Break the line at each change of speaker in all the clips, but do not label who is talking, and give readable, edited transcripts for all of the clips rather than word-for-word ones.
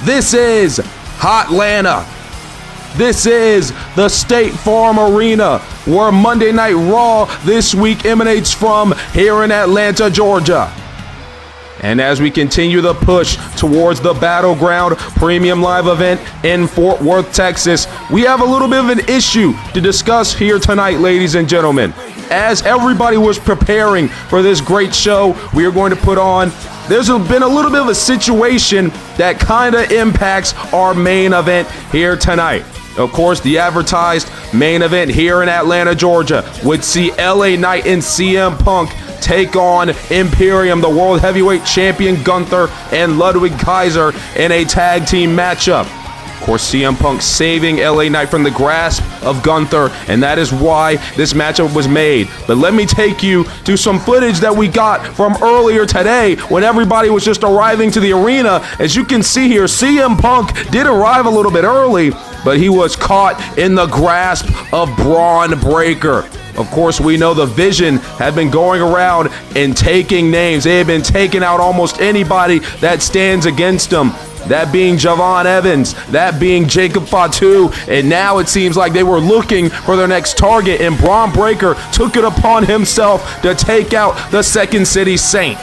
This is Hotlanta. This is the State Farm Arena, where Monday Night Raw this week emanates from here in Atlanta, Georgia. And as we continue the push towards the Battleground Premium Live event in Fort Worth, Texas, we have a little bit of an issue to discuss here tonight, ladies and gentlemen. As everybody was preparing for this great show we are going to put on, there's been a little bit of a situation that kind of impacts our main event here tonight. Of course, the advertised main event here in Atlanta, Georgia would see LA Knight and CM Punk take on Imperium, the World Heavyweight Champion Gunther and Ludwig Kaiser in a tag team matchup. Of course, CM Punk saving LA Knight from the grasp of Gunther, and that is why this matchup was made. But let me take you to some footage that we got from earlier today when everybody was just arriving to the arena. As you can see here, CM Punk did arrive a little bit early, but he was caught in the grasp of Braun Breaker. Of course, we know the Vision have been going around and taking names. They have been taking out almost anybody that stands against them. That being Javon Evans, that being Jacob Fatu, and now it seems like they were looking for their next target, and Braun Breaker took it upon himself to take out the Second City Saint.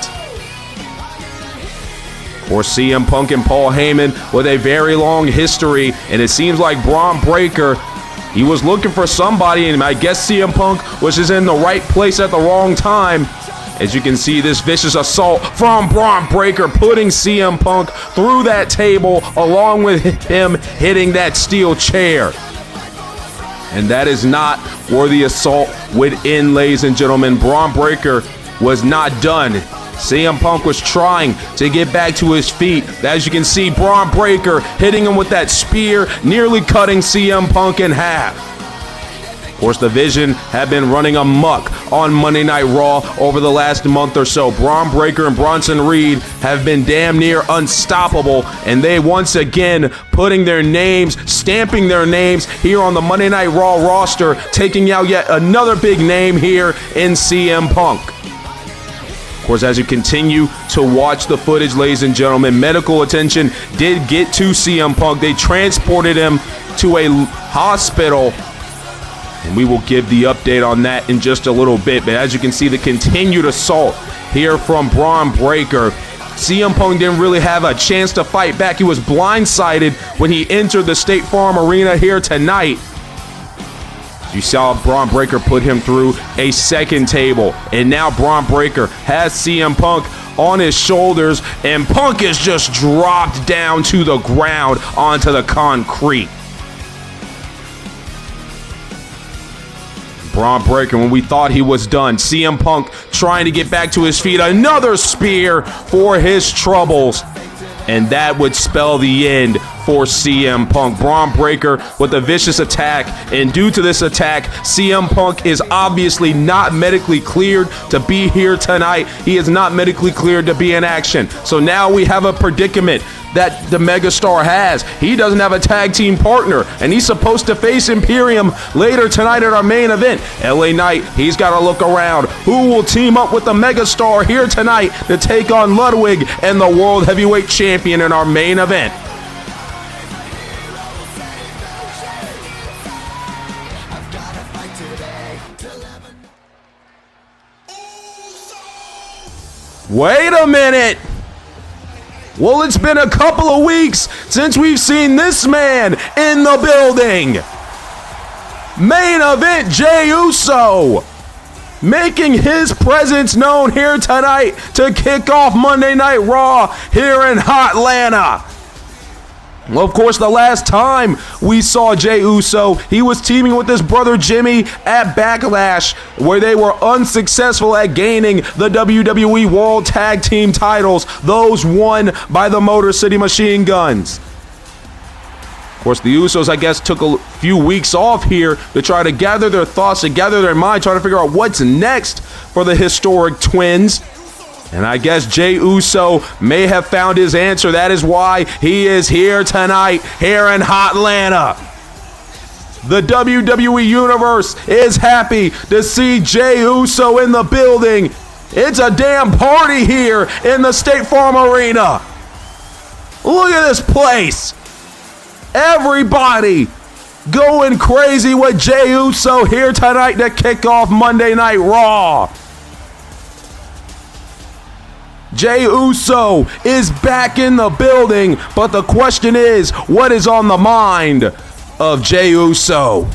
Of course, CM Punk and Paul Heyman with a very long history, and it seems like Braun Breaker, he was looking for somebody, and I guess CM Punk was just in the right place at the wrong time. As you can see, this vicious assault from Braun Breaker putting CM Punk through that table, along with him hitting that steel chair. And that is not where the assault would end, ladies and gentlemen. Braun Breaker was not done. CM Punk was trying to get back to his feet. As you can see, Braun Breaker hitting him with that spear, nearly cutting CM Punk in half. Of course, the Vision have been running amok on Monday Night Raw over the last month or so. Braun Breaker and Bronson Reed have been damn near unstoppable, and they once again putting their names, stamping their names here on the Monday Night Raw roster, taking out yet another big name here in CM Punk. Of course, as you continue to watch the footage, ladies and gentlemen, medical attention did get to CM Punk. They transported him to a hospital, and we will give the update on that in just a little bit. But as you can see, the continued assault here from Braun Breaker. CM Punk didn't really have a chance to fight back. He was blindsided when he entered the State Farm Arena here tonight. You saw Braun Breaker put him through a second table. And now Braun Breaker has CM Punk on his shoulders, and Punk is just dropped down to the ground onto the concrete. Braun Breaker, when we thought he was done, CM Punk trying to get back to his feet. Another spear for his troubles. And that would spell the end for CM Punk. Braun Breaker with a vicious attack. And due to this attack, CM Punk is obviously not medically cleared to be here tonight. He is not medically cleared to be in action. So now we have a predicament that the megastar has. He doesn't have a tag team partner, and he's supposed to face Imperium later tonight at our main event. LA Knight, he's got to look around. Who will team up with the megastar here tonight to take on Ludwig and the World Heavyweight Champion in our main event? Wait a minute! Well, it's been a couple of weeks since we've seen this man in the building. Main event Jey Uso making his presence known here tonight to kick off Monday Night Raw here in Hotlanta. Well, of course, the last time we saw Jey Uso, he was teaming with his brother Jimmy at Backlash, where they were unsuccessful at gaining the WWE World Tag Team titles, those won by the Motor City Machine Guns. Of course, the Usos, I guess, took a few weeks off here to try to gather their thoughts, to gather their mind, try to figure out what's next for the historic twins. And I guess Jey Uso may have found his answer. That is why he is here tonight, here in Hotlanta. The WWE Universe is happy to see Jey Uso in the building. It's a damn party here in the State Farm Arena. Look at this place. Everybody going crazy with Jey Uso here tonight to kick off Monday Night Raw. Jey Uso is back in the building, but the question is, what is on the mind of Jey Uso?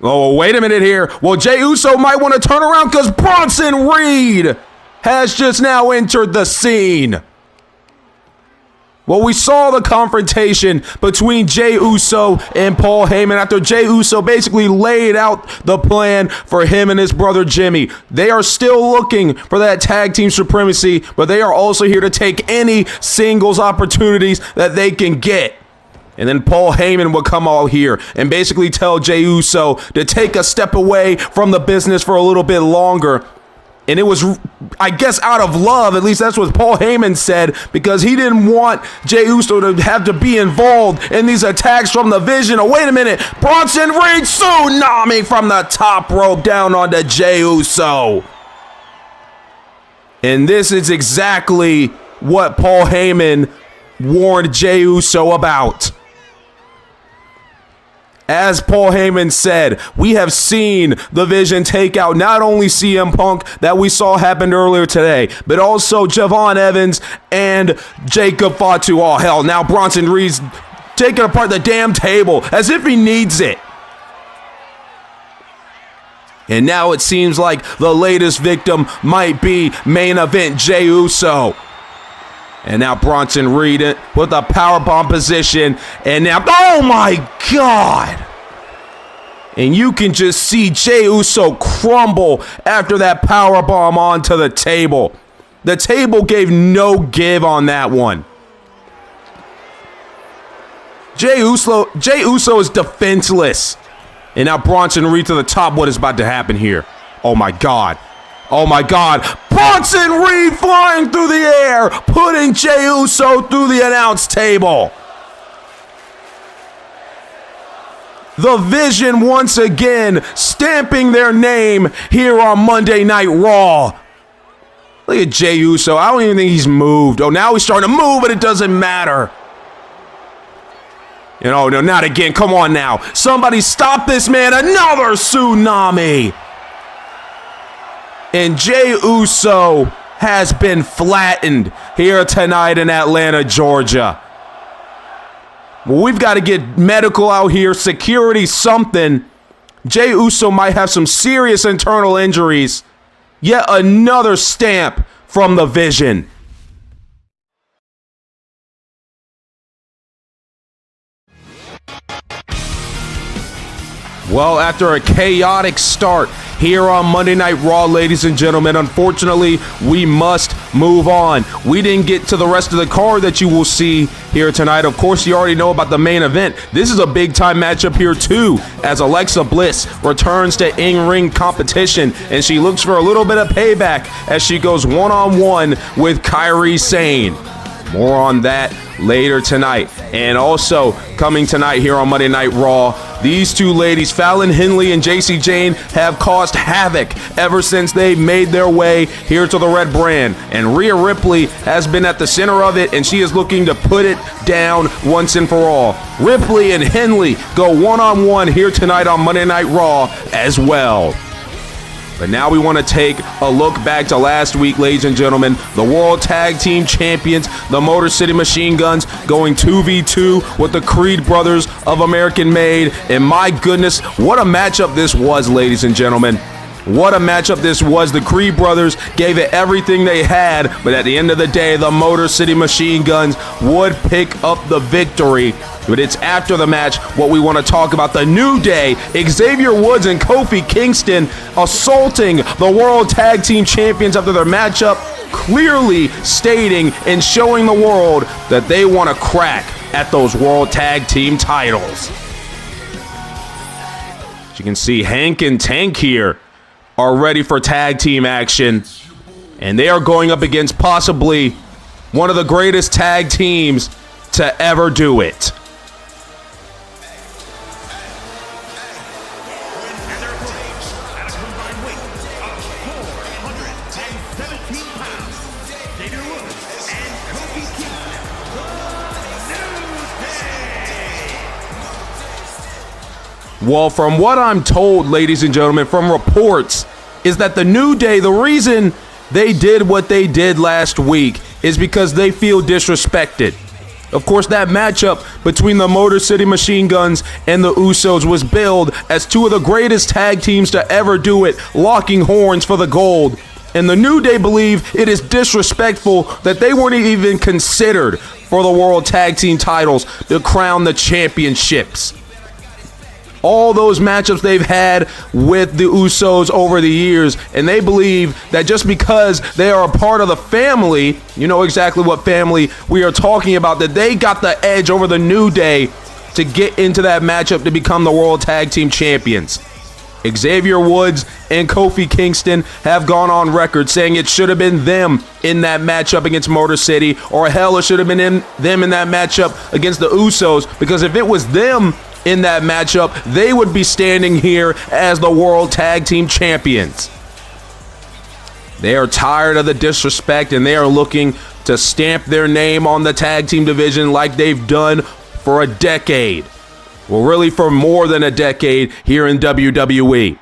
Oh, wait a minute here. Well, Jey Uso might want to turn around because Bronson Reed has just now entered the scene. Well, we saw the confrontation between Jey Uso and Paul Heyman after Jey Uso basically laid out the plan for him and his brother Jimmy. They are still looking for that tag team supremacy, but they are also here to take any singles opportunities that they can get. And then Paul Heyman would come out here and basically tell Jey Uso to take a step away from the business for a little bit longer. And it was, I guess, out of love. At least that's what Paul Heyman said, because he didn't want Jey Uso to have to be involved in these attacks from the Vision. Oh, wait a minute. Bronson Reed tsunami from the top rope down onto Jey Uso. And this is exactly what Paul Heyman warned Jey Uso about. As Paul Heyman said, we have seen the Vision take out not only CM Punk that we saw happen earlier today, but also Javon Evans and Jacob Fatu. Oh, hell, now Bronson Reed's taking apart the damn table as if he needs it. And now it seems like the latest victim might be main event Jey Uso. And now Bronson Reed with a powerbomb position. And now, oh my God. And you can just see Jey Uso crumble after that powerbomb onto the table. The table gave no give on that one. Jey Uso is defenseless. And now Bronson Reed to the top. What is about to happen here? Oh my God. Oh my God. Bronson Reed flying through the air, putting Jey Uso through the announce table. The Vision once again stamping their name here on Monday Night Raw. Look at Jey Uso. I don't even think he's moved. Oh, now he's starting to move, but it doesn't matter. No, not again. Come on now. Somebody stop this man. Another tsunami. And Jey Uso has been flattened here tonight in Atlanta, Georgia. Well, we've got to get medical out here, security, something. Jey Uso might have some serious internal injuries. Yet another stamp from the Vision. Well, after a chaotic start here on Monday Night Raw, ladies and gentlemen, unfortunately, we must move on. We didn't get to the rest of the card that you will see here tonight. Of course, you already know about the main event. This is a big-time matchup here, too, as Alexa Bliss returns to in-ring competition, and she looks for a little bit of payback as she goes one-on-one with Kairi Sane. More on that later tonight. And also coming tonight here on Monday Night Raw, these two ladies, Fallon, Henley, and JC Jane, have caused havoc ever since they made their way here to the red brand. And Rhea Ripley has been at the center of it, and she is looking to put it down once and for all. Ripley and Henley go one-on-one here tonight on Monday Night Raw as well. But now we want to take a look back to last week, ladies and gentlemen. The World Tag Team Champions, the Motor City Machine Guns, going 2v2 with the Creed Brothers of American Made. And my goodness, what a matchup this was, ladies and gentlemen. What a matchup this was. The Creed Brothers gave it everything they had, but at the end of the day, the Motor City Machine Guns would pick up the victory. But it's after the match what we want to talk about. The New Day, Xavier Woods and Kofi Kingston assaulting the World Tag Team Champions after their matchup, clearly stating and showing the world that they want to crack at those World Tag Team titles. As you can see, Hank and Tank here are ready for tag team action, and they are going up against possibly one of the greatest tag teams to ever do it. Well, from what I'm told, ladies and gentlemen, from reports, is that the New Day, the reason they did what they did last week is because they feel disrespected. Of course, that matchup between the Motor City Machine Guns and the Usos was billed as two of the greatest tag teams to ever do it, locking horns for the gold. And the New Day believe it is disrespectful that they weren't even considered for the World Tag Team titles to crown the championships. All those matchups they've had with the Usos over the years, and they believe that just because they are a part of the family, you know exactly what family we are talking about, that they got the edge over the New Day to get into that matchup to become the World Tag Team Champions. Xavier Woods and Kofi Kingston have gone on record saying it should have been them in that matchup against Motor City, or hell, it should have been them in that matchup against the Usos, because if it was them in that matchup, they would be standing here as the World Tag Team Champions. They are tired of the disrespect, and they are looking to stamp their name on the tag team division like they've done for a decade. Well, really for more than a decade here in WWE.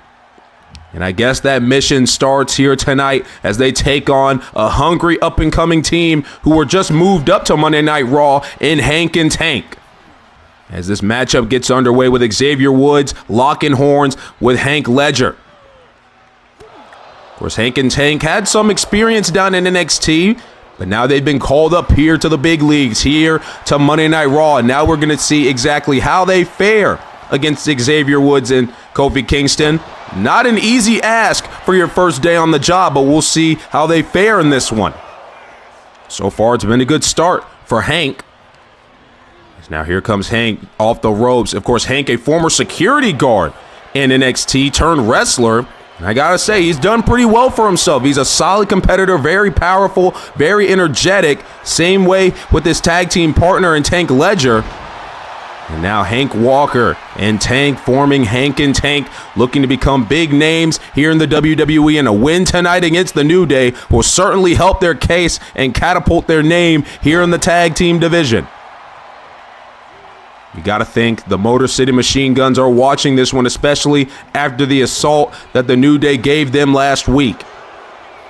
And I guess that mission starts here tonight as they take on a hungry up-and-coming team who were just moved up to Monday Night Raw in Hank and Tank. As this matchup gets underway with Xavier Woods locking horns with Hank Ledger. Of course, Hank and Tank had some experience down in NXT, but now they've been called up here to the big leagues, here to Monday Night Raw. And now we're going to see exactly how they fare against Xavier Woods and Kofi Kingston. Not an easy ask for your first day on the job, but we'll see how they fare in this one. So far, it's been a good start for Hank. Now here comes Hank off the ropes. Of course, Hank, a former security guard in NXT turned wrestler. And I gotta say, he's done pretty well for himself. He's a solid competitor, very powerful, very energetic. Same way with his tag team partner in Tank Ledger. And now Hank Walker and Tank forming Hank and Tank, looking to become big names here in the WWE. And a win tonight against the New Day will certainly help their case and catapult their name here in the tag team division. You got to think the Motor City Machine Guns are watching this one, especially after the assault that the New Day gave them last week.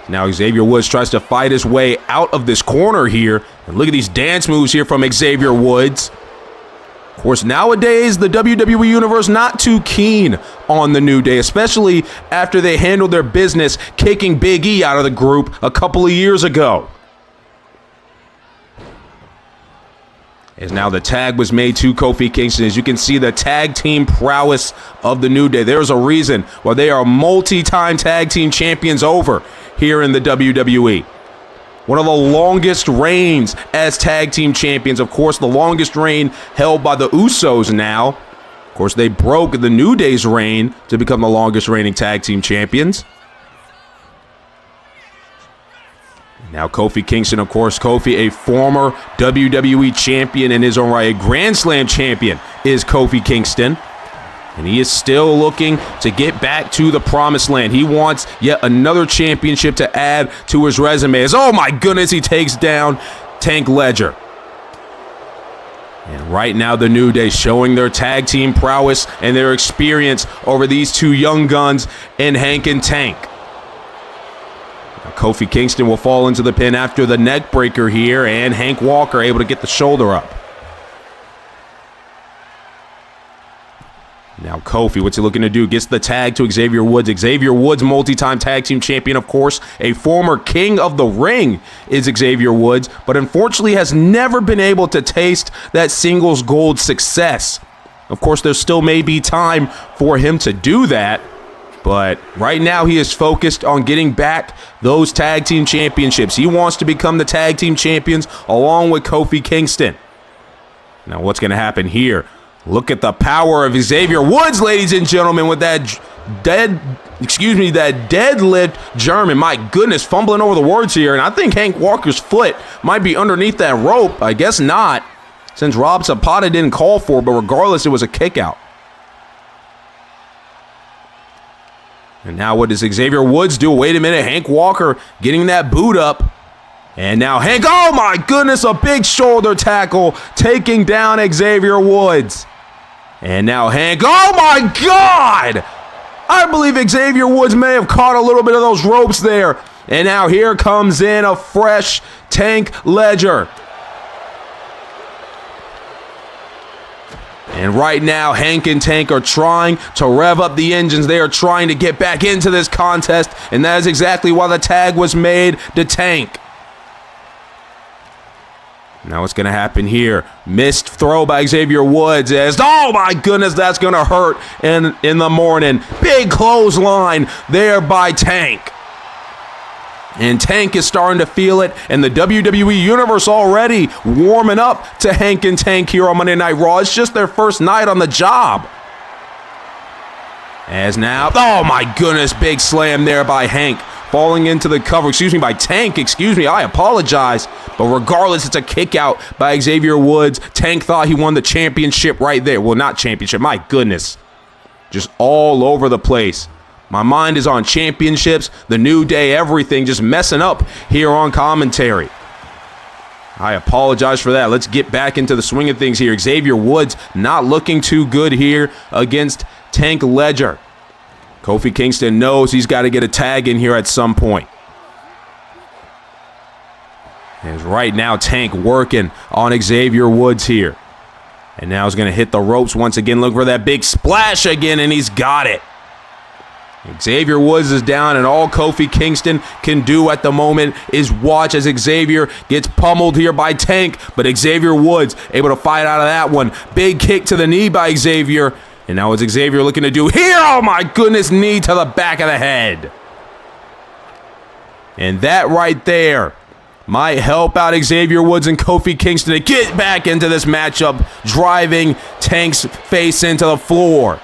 Now Xavier Woods tries to fight his way out of this corner here. And look at these dance moves here from Xavier Woods. Of course, nowadays, the WWE Universe not too keen on the New Day, especially after they handled their business kicking Big E out of the group a couple of years ago. As now the tag was made to Kofi Kingston. As you can see, the tag team prowess of the New Day. There's a reason why they are multi-time tag team champions over here in the WWE. One of the longest reigns as tag team champions. Of course, the longest reign held by the Usos now. Of course, they broke the New Day's reign to become the longest reigning tag team champions. Now Kofi Kingston, of course, Kofi, a former WWE champion in his own right, a Grand Slam champion is Kofi Kingston. And he is still looking to get back to the promised land. He wants yet another championship to add to his resume. As, oh my goodness, he takes down Tank Ledger. And right now the New Day showing their tag team prowess and their experience over these two young guns in Hank and Tank. Kofi Kingston will fall into the pin after the neck breaker here, and Hank Walker able to get the shoulder up. Now Kofi, what's he looking to do? Gets the tag to Xavier Woods. Xavier Woods, multi-time tag team champion, of course. A former king of the ring is Xavier Woods, but unfortunately has never been able to taste that singles gold success. Of course, there still may be time for him to do that. But right now he is focused on getting back those tag team championships. He wants to become the tag team champions along with Kofi Kingston. Now what's going to happen here? Look at the power of Xavier Woods, ladies and gentlemen, with that deadlift German. My goodness, fumbling over the words here. And I think Hank Walker's foot might be underneath that rope. I guess not, since Rob Zapata didn't call for it, but regardless, it was a kick out. And now what does Xavier Woods do? Wait a minute, Hank Walker getting that boot up. And now Hank, oh my goodness, a big shoulder tackle taking down Xavier Woods. And now Hank, oh my God! I believe Xavier Woods may have caught a little bit of those ropes there. And now here comes in a fresh Tank Ledger. And right now, Hank and Tank are trying to rev up the engines. They are trying to get back into this contest, and that is exactly why the tag was made to Tank. Now what's going to happen here? Missed throw by Xavier Woods as, oh my goodness, that's going to hurt in the morning. Big clothesline there by Tank. And Tank is starting to feel it, and the WWE Universe already warming up to Hank and Tank here on Monday Night Raw. It's just their first night on the job. As now, oh my goodness, big slam there by Hank. Falling into the cover, by Tank, I apologize. But regardless, it's a kick out by Xavier Woods. Tank thought he won the championship right there. Well, not championship, my goodness. Just all over the place. My mind is on championships, the New Day, everything, just messing up here on commentary. I apologize for that. Let's get back into the swing of things here. Xavier Woods not looking too good here against Tank Ledger. Kofi Kingston knows he's got to get a tag in here at some point. And right now, Tank working on Xavier Woods here. And now he's going to hit the ropes once again. Look for that big splash again, and he's got it. Xavier Woods is down, and all Kofi Kingston can do at the moment is watch as Xavier gets pummeled here by Tank, but Xavier Woods able to fight out of that one. Big kick to the knee by Xavier, and now what's Xavier looking to do here? Oh my goodness, knee to the back of the head. And that right there might help out Xavier Woods and Kofi Kingston to get back into this matchup, driving Tank's face into the floor.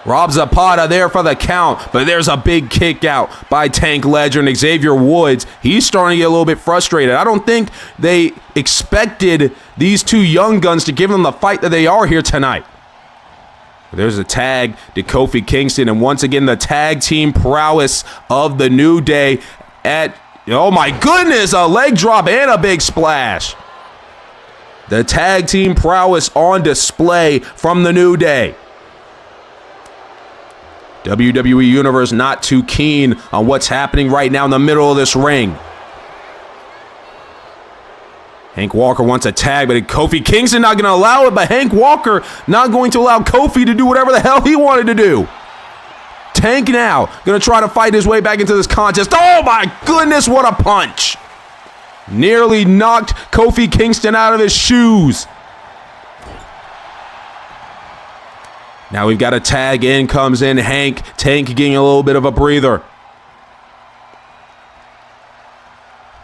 Rob Zapata there for the count, but there's a big kick out by Tank Ledger and Xavier Woods. He's starting to get a little bit frustrated. I don't think they expected these two young guns to give them the fight that they are here tonight. There's a tag to Kofi Kingston, and once again, the tag team prowess of the New Day at, oh my goodness, a leg drop and a big splash. The tag team prowess on display from the New Day. WWE Universe not too keen on what's happening right now in the middle of this ring. Hank Walker wants a tag, but Kofi Kingston not going to allow it, but Hank Walker not going to allow Kofi to do whatever the hell he wanted to do. Tank now going to try to fight his way back into this contest. Oh my goodness, what a punch. Nearly knocked Kofi Kingston out of his shoes. Now we've got a tag in, comes in Hank. Tank getting a little bit of a breather.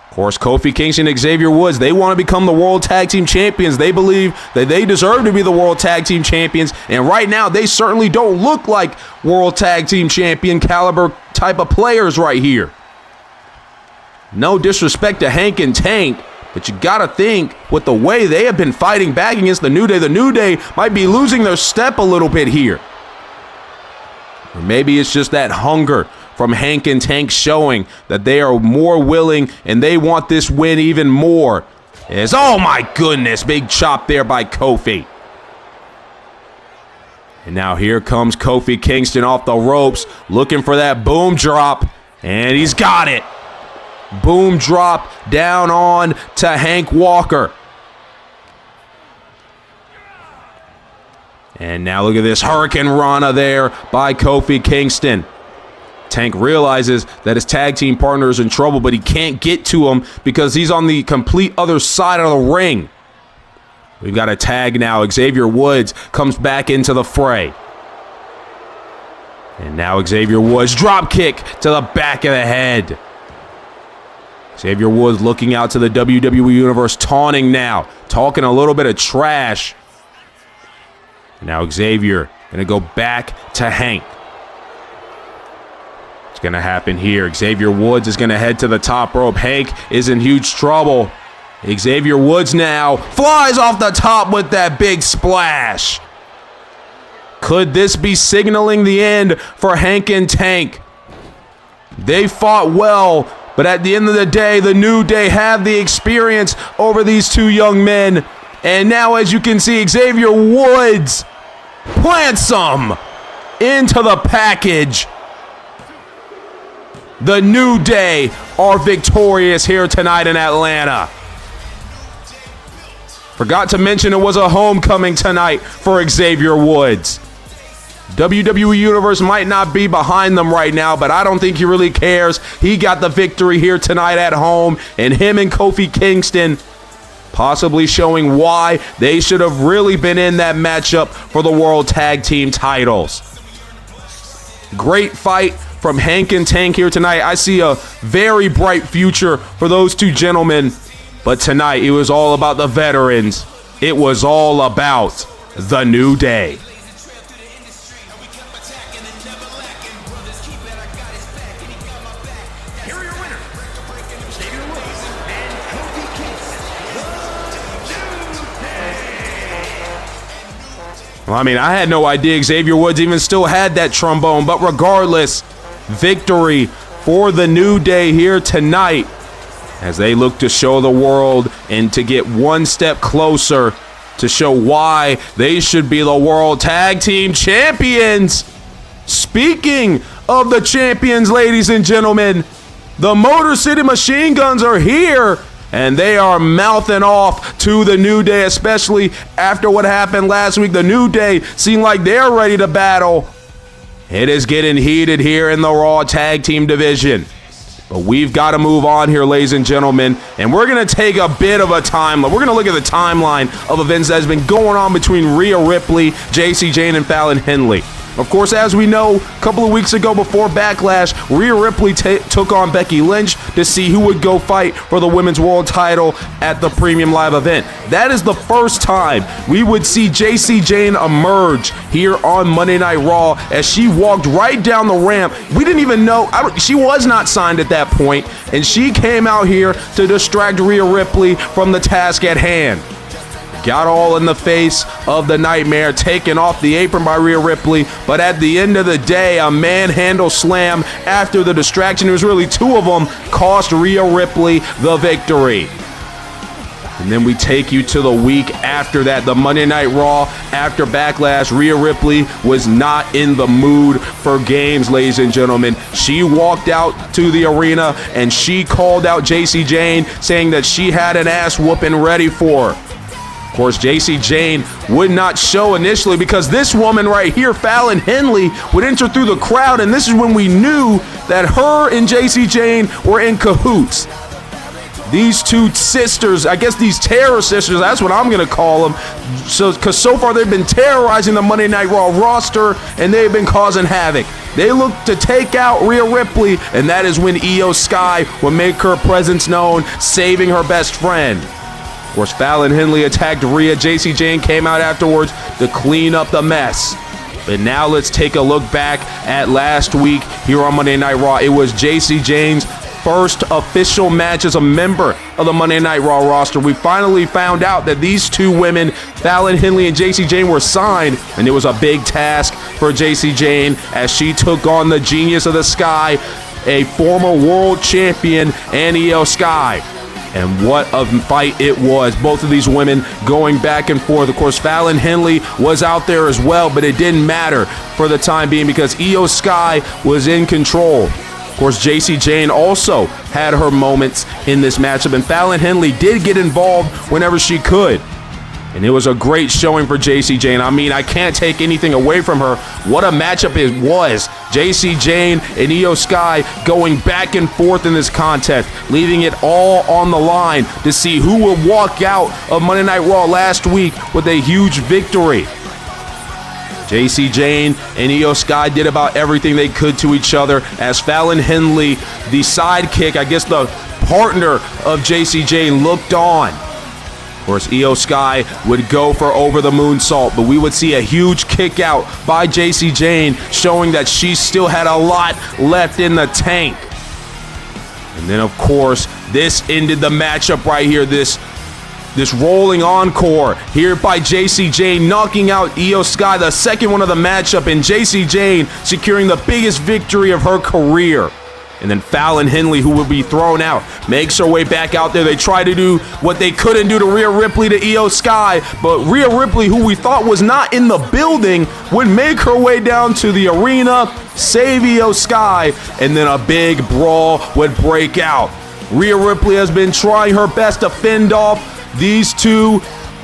Of course, Kofi Kingston and Xavier Woods, they want to become the World Tag Team Champions. They believe that they deserve to be the World Tag Team Champions. And right now, they certainly don't look like World Tag Team Champion caliber type of players right here. No disrespect to Hank and Tank, but you got to think with the way they have been fighting back against the New Day might be losing their step a little bit here. Or maybe it's just that hunger from Hank and Tank showing that they are more willing and they want this win even more. Oh my goodness, big chop there by Kofi. And now here comes Kofi Kingston off the ropes, looking for that boom drop, and he's got it. Boom drop down on to Hank Walker. And now look at this Hurricane Rana there by Kofi Kingston. Tank realizes that his tag team partner is in trouble, but he can't get to him because he's on the complete other side of the ring. We've got a tag now. Xavier Woods comes back into the fray. And now Xavier Woods drop kick to the back of the head. Xavier Woods looking out to the WWE Universe, taunting now, talking a little bit of trash. Now Xavier gonna go back to Hank. It's gonna happen here. Xavier Woods is gonna head to the top rope. Hank is in huge trouble. Xavier Woods now flies off the top with that big splash. Could this be signaling the end for Hank and Tank? They fought well, but at the end of the day, the New Day have the experience over these two young men. And now, as you can see, Xavier Woods plants some into the package. The New Day are victorious here tonight in Atlanta. Forgot to mention it was a homecoming tonight for Xavier Woods. WWE Universe might not be behind them right now, but I don't think he really cares. He got the victory here tonight at home, and him and Kofi Kingston possibly showing why they should have really been in that matchup for the World Tag Team titles. Great fight from Hank and Tank here tonight. I see a very bright future for those two gentlemen, but tonight it was all about the veterans. It was all about the New Day. Well, I mean, I had no idea Xavier Woods even still had that trombone, but regardless, victory for the New Day here tonight as they look to show the world and to get one step closer to show why they should be the World Tag Team Champions. Speaking of the champions, ladies and gentlemen, the Motor City Machine Guns are here. And they are mouthing off to the New Day, especially after what happened last week. The New Day seem like they're ready to battle. It is getting heated here in the Raw Tag Team division. But we've got to move on here, ladies and gentlemen. And we're going to take a bit of a timeline. We're going to look at the timeline of events that has been going on between Rhea Ripley, JC Jane, and Fallon Henley Of course, as we know, a couple of weeks ago before Backlash, Rhea Ripley took on Becky Lynch to see who would go fight for the Women's World title at the Premium Live event. That is the first time we would see Jacy Jayne emerge here on Monday Night Raw as she walked right down the ramp. We didn't even know, she was not signed at that point, and she came out here to distract Rhea Ripley from the task at hand. Got all in the face of the Nightmare, taken off the apron by Rhea Ripley, but at the end of the day, a manhandle slam after the distraction, it was really two of them, cost Rhea Ripley the victory. And then we take you to the week after that, the Monday Night Raw. After Backlash, Rhea Ripley was not in the mood for games, ladies and gentlemen. She walked out to the arena and she called out Jacy Jayne, saying that she had an ass whooping ready for her. Of course, Jacy Jayne would not show initially because this woman right here, Fallon Henley, would enter through the crowd, and this is when we knew that her and Jacy Jayne were in cahoots. These two sisters, I guess these terror sisters, that's what I'm going to call them, because so far they've been terrorizing the Monday Night Raw roster, and they've been causing havoc. They look to take out Rhea Ripley, and that is when Io Sky will make her presence known, saving her best friend. Of course, Fallon Henley attacked Rhea. Jacy Jayne came out afterwards to clean up the mess. But now let's take a look back at last week here on Monday Night Raw. It was Jacy Jayne's first official match as a member of the Monday Night Raw roster. We finally found out that these two women, Fallon Henley and Jacy Jayne, were signed, and it was a big task for Jacy Jayne as she took on the Genius of the Sky, a former world champion, and Io Sky. And what a fight it was. Both of these women going back and forth. Of course, Fallon Henley was out there as well, but it didn't matter for the time being because Io Sky was in control. Of course, Jacy Jayne also had her moments in this matchup, and Fallon Henley did get involved whenever she could. And it was a great showing for Jacy Jayne. I mean, I can't take anything away from her. What a matchup it was. Jacy Jayne and Io Sky going back and forth in this contest, leaving it all on the line to see who would walk out of Monday Night Raw last week with a huge victory. Jacy Jayne and Io Sky did about everything they could to each other as Fallon Henley, the sidekick, I guess the partner of Jacy Jayne, looked on. Of course, Io Sky would go for over the moonsault, but we would see a huge kick out by Jacy Jayne, showing that she still had a lot left in the tank. And then, of course, this ended the matchup right here, this rolling encore here by Jacy Jayne, knocking out Io Sky, the second one of the matchup, and Jacy Jayne securing the biggest victory of her career. And then Fallon Henley, who will be thrown out, makes her way back out there. They try to do what they couldn't do to Rhea Ripley to Io Sky, but Rhea Ripley, who we thought was not in the building, would make her way down to the arena, save Io Sky, and then a big brawl would break out. Rhea Ripley has been trying her best to fend off these two,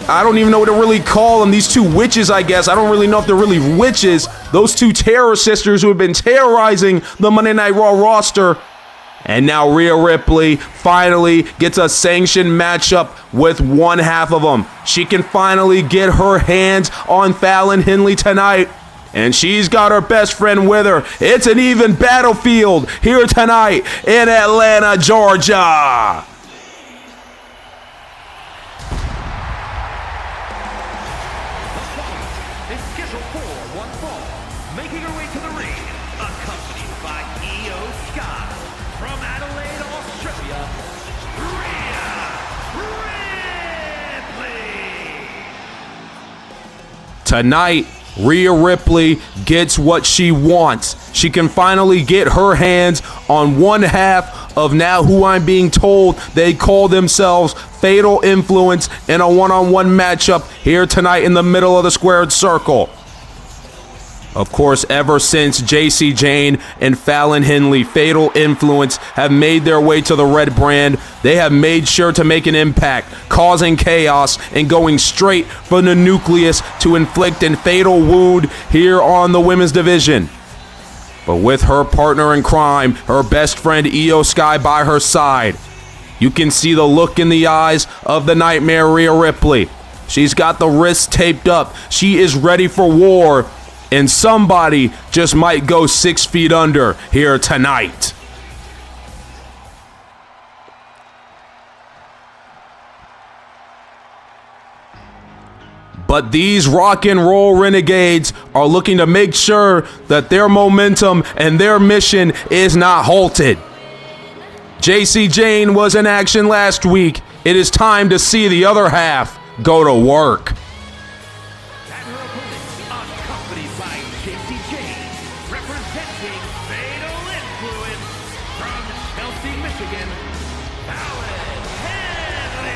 I don't even know what to really call them, these two witches, I guess. I don't really know if they're really witches. Those two terror sisters who have been terrorizing the Monday Night Raw roster. And now Rhea Ripley finally gets a sanctioned matchup with one half of them. She can finally get her hands on Fallon Henley tonight. And she's got her best friend with her. It's an even battlefield here tonight in Atlanta, Georgia. Tonight, Rhea Ripley gets what she wants. She can finally get her hands on one half of now who I'm being told they call themselves Fatal Influence in a one-on-one matchup here tonight in the middle of the squared circle. Of course, ever since Jacy Jayne and Fallon Henley, Fatal Influence, have made their way to the red brand, they have made sure to make an impact, causing chaos and going straight from the nucleus to inflict a fatal wound here on the women's division. But with her partner in crime, her best friend Io Sky by her side, you can see the look in the eyes of the Nightmare Rhea Ripley. She's got the wrists taped up. She is ready for war. and somebody just might go 6 feet under here tonight. But these rock and roll renegades are looking to make sure that their momentum and their mission is not halted. Jacy Jayne was in action last week. It is time to see the other half go to work.
Accompanied by Jacy Jayne, representing Fatal Influence from Chelsea, Michigan, Fallon Henley.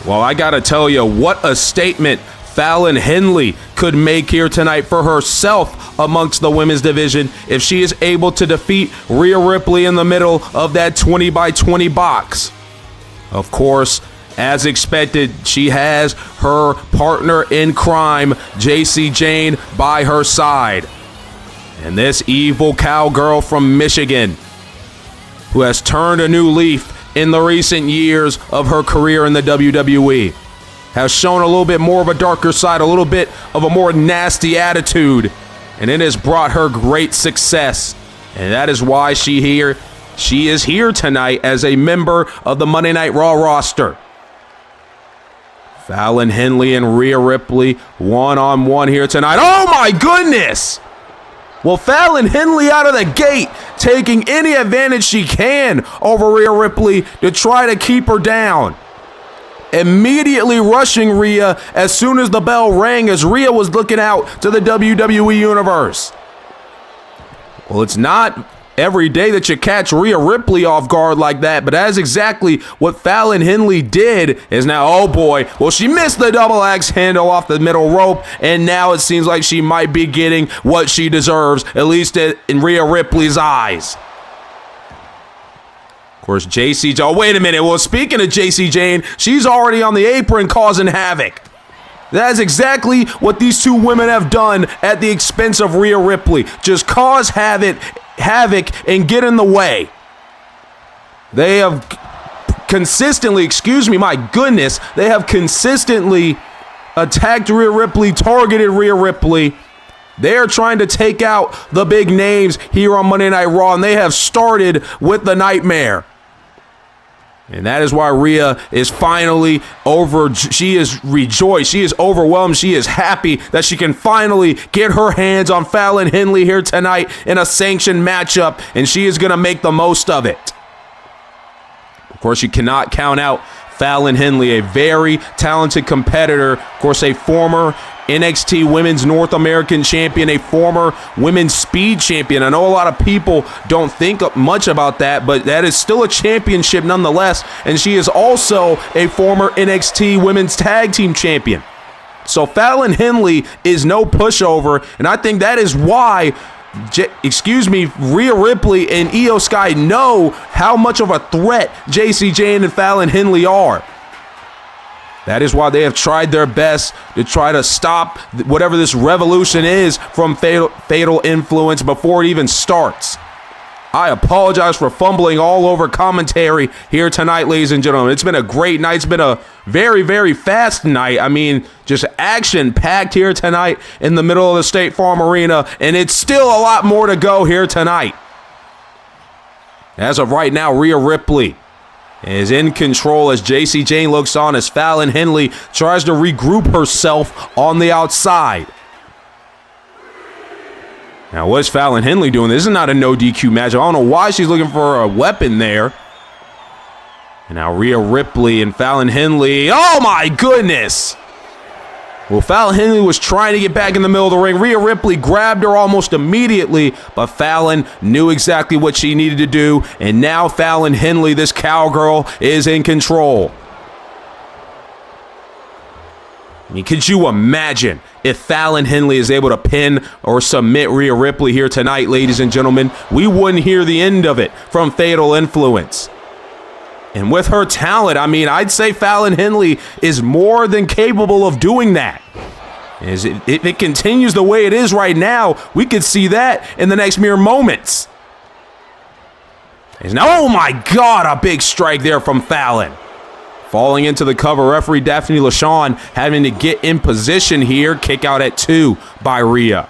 Well, I gotta tell you, what a statement Fallon Henley could make here tonight for herself amongst the women's division if she is able to defeat Rhea Ripley in the middle of that 20 by 20 box. Of course, as expected, she has her partner in crime, Jacy Jayne, by her side. And this evil cowgirl from Michigan, who has turned a new leaf in the recent years of her career in the WWE, has shown a little bit more of a darker side, a little bit of a more nasty attitude, and it has brought her great success. And that is why she is here tonight as a member of the Monday Night Raw roster. Fallon Henley and Rhea Ripley one-on-one here tonight. Oh my goodness! Well, Fallon Henley out of the gate, taking any advantage she can over Rhea Ripley to try to keep her down. Immediately rushing Rhea as soon as the bell rang, as Rhea was looking out to the WWE Universe. Well, it's not every day that you catch Rhea Ripley off guard like that, but that's exactly what Fallon Henley did. Is now, oh boy, well, she missed the double axe handle off the middle rope, and now it seems like she might be getting what she deserves, at least in Rhea Ripley's eyes. Of course, Jacy, oh, wait a minute. Well, speaking of Jacy Jayne, she's already on the apron causing havoc. That is exactly what these two women have done at the expense of Rhea Ripley. Just cause havoc and get in the way. They have consistently, my goodness, they have consistently attacked Rhea Ripley, targeted Rhea Ripley. They are trying to take out the big names here on Monday Night Raw, and they have started with the Nightmare. And that is why Rhea is finally over. She is rejoiced. She is overwhelmed. She is happy that she can finally get her hands on Fallon Henley here tonight in a sanctioned matchup, and she is going to make the most of it. Of course, you cannot count out Fallon Henley, a very talented competitor. Of course, a former NXT Women's North American Champion, a former Women's Speed Champion. I know a lot of people don't think much about that, but that is still a championship nonetheless. And she is also a former NXT Women's Tag Team Champion. So Fallon Henley is no pushover, and I think that is why Rhea Ripley and Io Sky know how much of a threat Jacy Jayne and Fallon Henley are. That is why they have tried their best to try to stop whatever this revolution is from Fatal Influence before it even starts. I apologize for fumbling all over commentary here tonight, ladies and gentlemen. It's been a great night. It's been a very, very fast night. I mean, just action-packed here tonight in the middle of the State Farm Arena, and it's still a lot more to go here tonight. As of right now, Rhea Ripley is in control as Jacy Jayne looks on as Fallon Henley tries to regroup herself on the outside. Now, what's Fallon Henley doing? This is not a no DQ match. I don't know why she's looking for a weapon there. And now Rhea Ripley and Fallon Henley. Oh my goodness! Well, Fallon Henley was trying to get back in the middle of the ring. Rhea Ripley grabbed her almost immediately, but Fallon knew exactly what she needed to do, and now Fallon Henley, this cowgirl, is in control. I mean, could you imagine if Fallon Henley is able to pin or submit Rhea Ripley here tonight, ladies and gentlemen? We wouldn't hear the end of it from Fatal Influence. And with her talent, I mean, I'd say Fallon Henley is more than capable of doing that. If it continues the way it is right now, we could see that in the next mere moments. Oh my God, a big strike there from Fallon. Falling into the cover, referee Daphne LaShawn having to get in position here. Kick out at 2 by Rhea.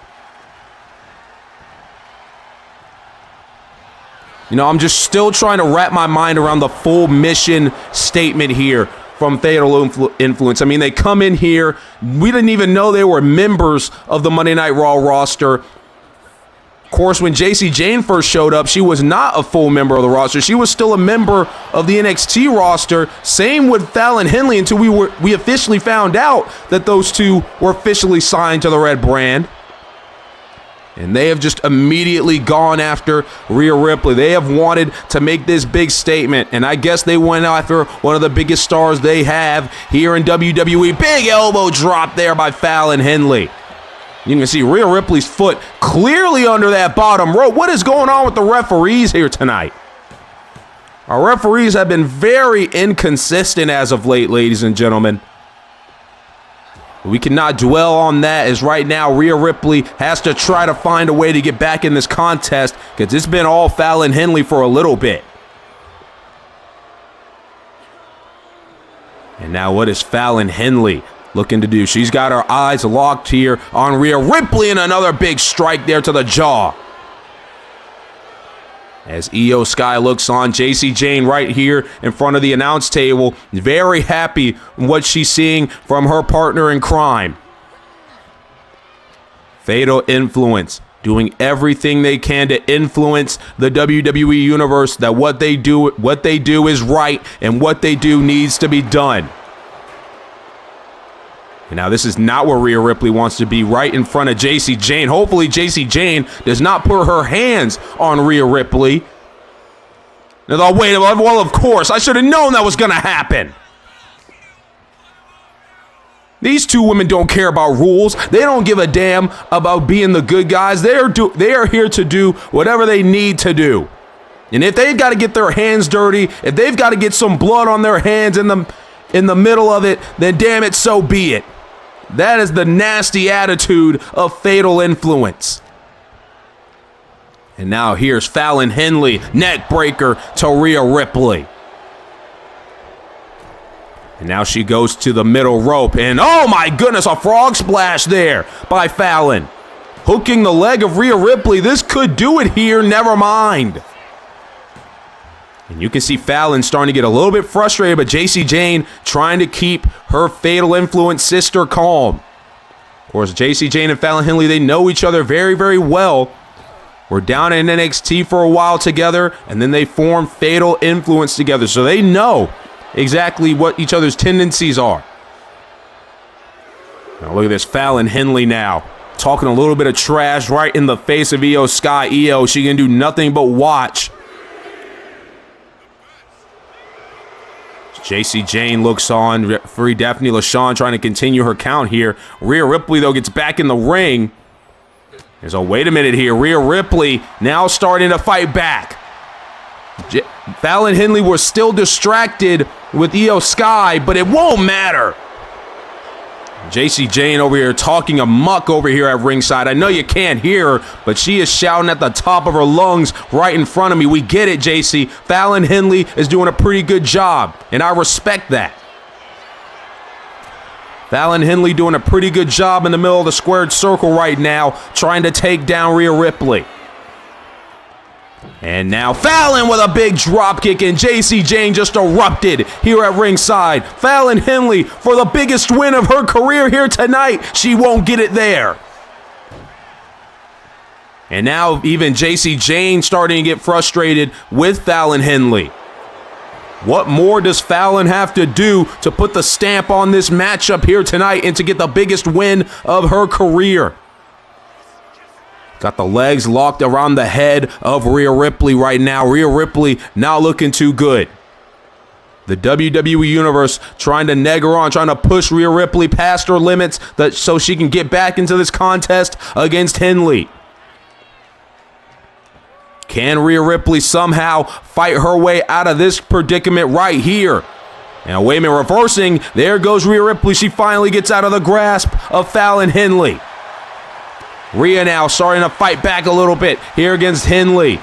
You know, I'm just still trying to wrap my mind around the full mission statement here from Fatal Influence. I mean, they come in here. We didn't even know they were members of the Monday Night Raw roster. Of course, when JC Jane first showed up, she was not a full member of the roster. She was still a member of the NXT roster. Same with Fallon Henley until we officially found out that those two were officially signed to the Red brand. And they have just immediately gone after Rhea Ripley. They have wanted to make this big statement, and I guess they went after one of the biggest stars they have here in WWE. Big elbow drop there by Fallon Henley. You can see Rhea Ripley's foot clearly under that bottom rope. What is going on with the referees here tonight? Our referees have been very inconsistent as of late, ladies and gentlemen. We cannot dwell on that, as right now Rhea Ripley has to try to find a way to get back in this contest, because it's been all Fallon Henley for a little bit. And now what is Fallon Henley looking to do? She's got her eyes locked here on Rhea Ripley, and another big strike there to the jaw. As Io Sky looks on, JC Jane right here in front of the announce table, very happy with what she's seeing from her partner in crime. Fatal Influence doing everything they can to influence the WWE universe, that what they do is right and what they do needs to be done. And now this is not where Rhea Ripley wants to be, right in front of JC Jane. Hopefully JC Jane does not put her hands on Rhea Ripley. Now, wait, well, of course, I should have known that was going to happen. These two women don't care about rules. They don't give a damn about being the good guys. They are here to do whatever they need to do. And if they've got to get their hands dirty, if they've got to get some blood on their hands in the middle of it, then damn it, so be it. That is the nasty attitude of Fatal Influence. And now here's Fallon Henley, neck breaker to Rhea Ripley. And now she goes to the middle rope, and oh my goodness, a frog splash there by Fallon. Hooking the leg of Rhea Ripley. This could do it here, never mind. And you can see Fallon starting to get a little bit frustrated, but JC Jane trying to keep her Fatal Influence sister calm. Of course, JC Jane and Fallon Henley, they know each other very, very well. We're down in NXT for a while together, and then they form Fatal Influence together, so they know exactly what each other's tendencies are. Now look at this, Fallon Henley now talking a little bit of trash right in the face of Io Sky. Io, she can do nothing but watch. JC Jane looks on, referee Daphne LaShawn trying to continue her count here. Rhea Ripley, though, gets back in the ring. There's a wait a minute here. Rhea Ripley now starting to fight back. Fallon Henley was still distracted with Io Sky, but it won't matter. JC Jane over here talking amok over here at ringside. I know you can't hear her, but she is shouting at the top of her lungs right in front of me. We get it, JC. Fallon Henley is doing a pretty good job, and I respect that. Fallon Henley doing a pretty good job in the middle of the squared circle right now, trying to take down Rhea Ripley. And now Fallon with a big dropkick, and JC Jane just erupted here at ringside. Fallon Henley for the biggest win of her career here tonight. She won't get it there. And now even JC Jane starting to get frustrated with Fallon Henley. What more does Fallon have to do to put the stamp on this matchup here tonight and to get the biggest win of her career? Got the legs locked around the head of Rhea Ripley right now. Rhea Ripley not looking too good. The WWE Universe trying to neg her on, trying to push Rhea Ripley past her limits so she can get back into this contest against Henley. Can Rhea Ripley somehow fight her way out of this predicament right here? And wait a minute, reversing. There goes Rhea Ripley. She finally gets out of the grasp of Fallon Henley. Rhea now starting to fight back a little bit here against Henley.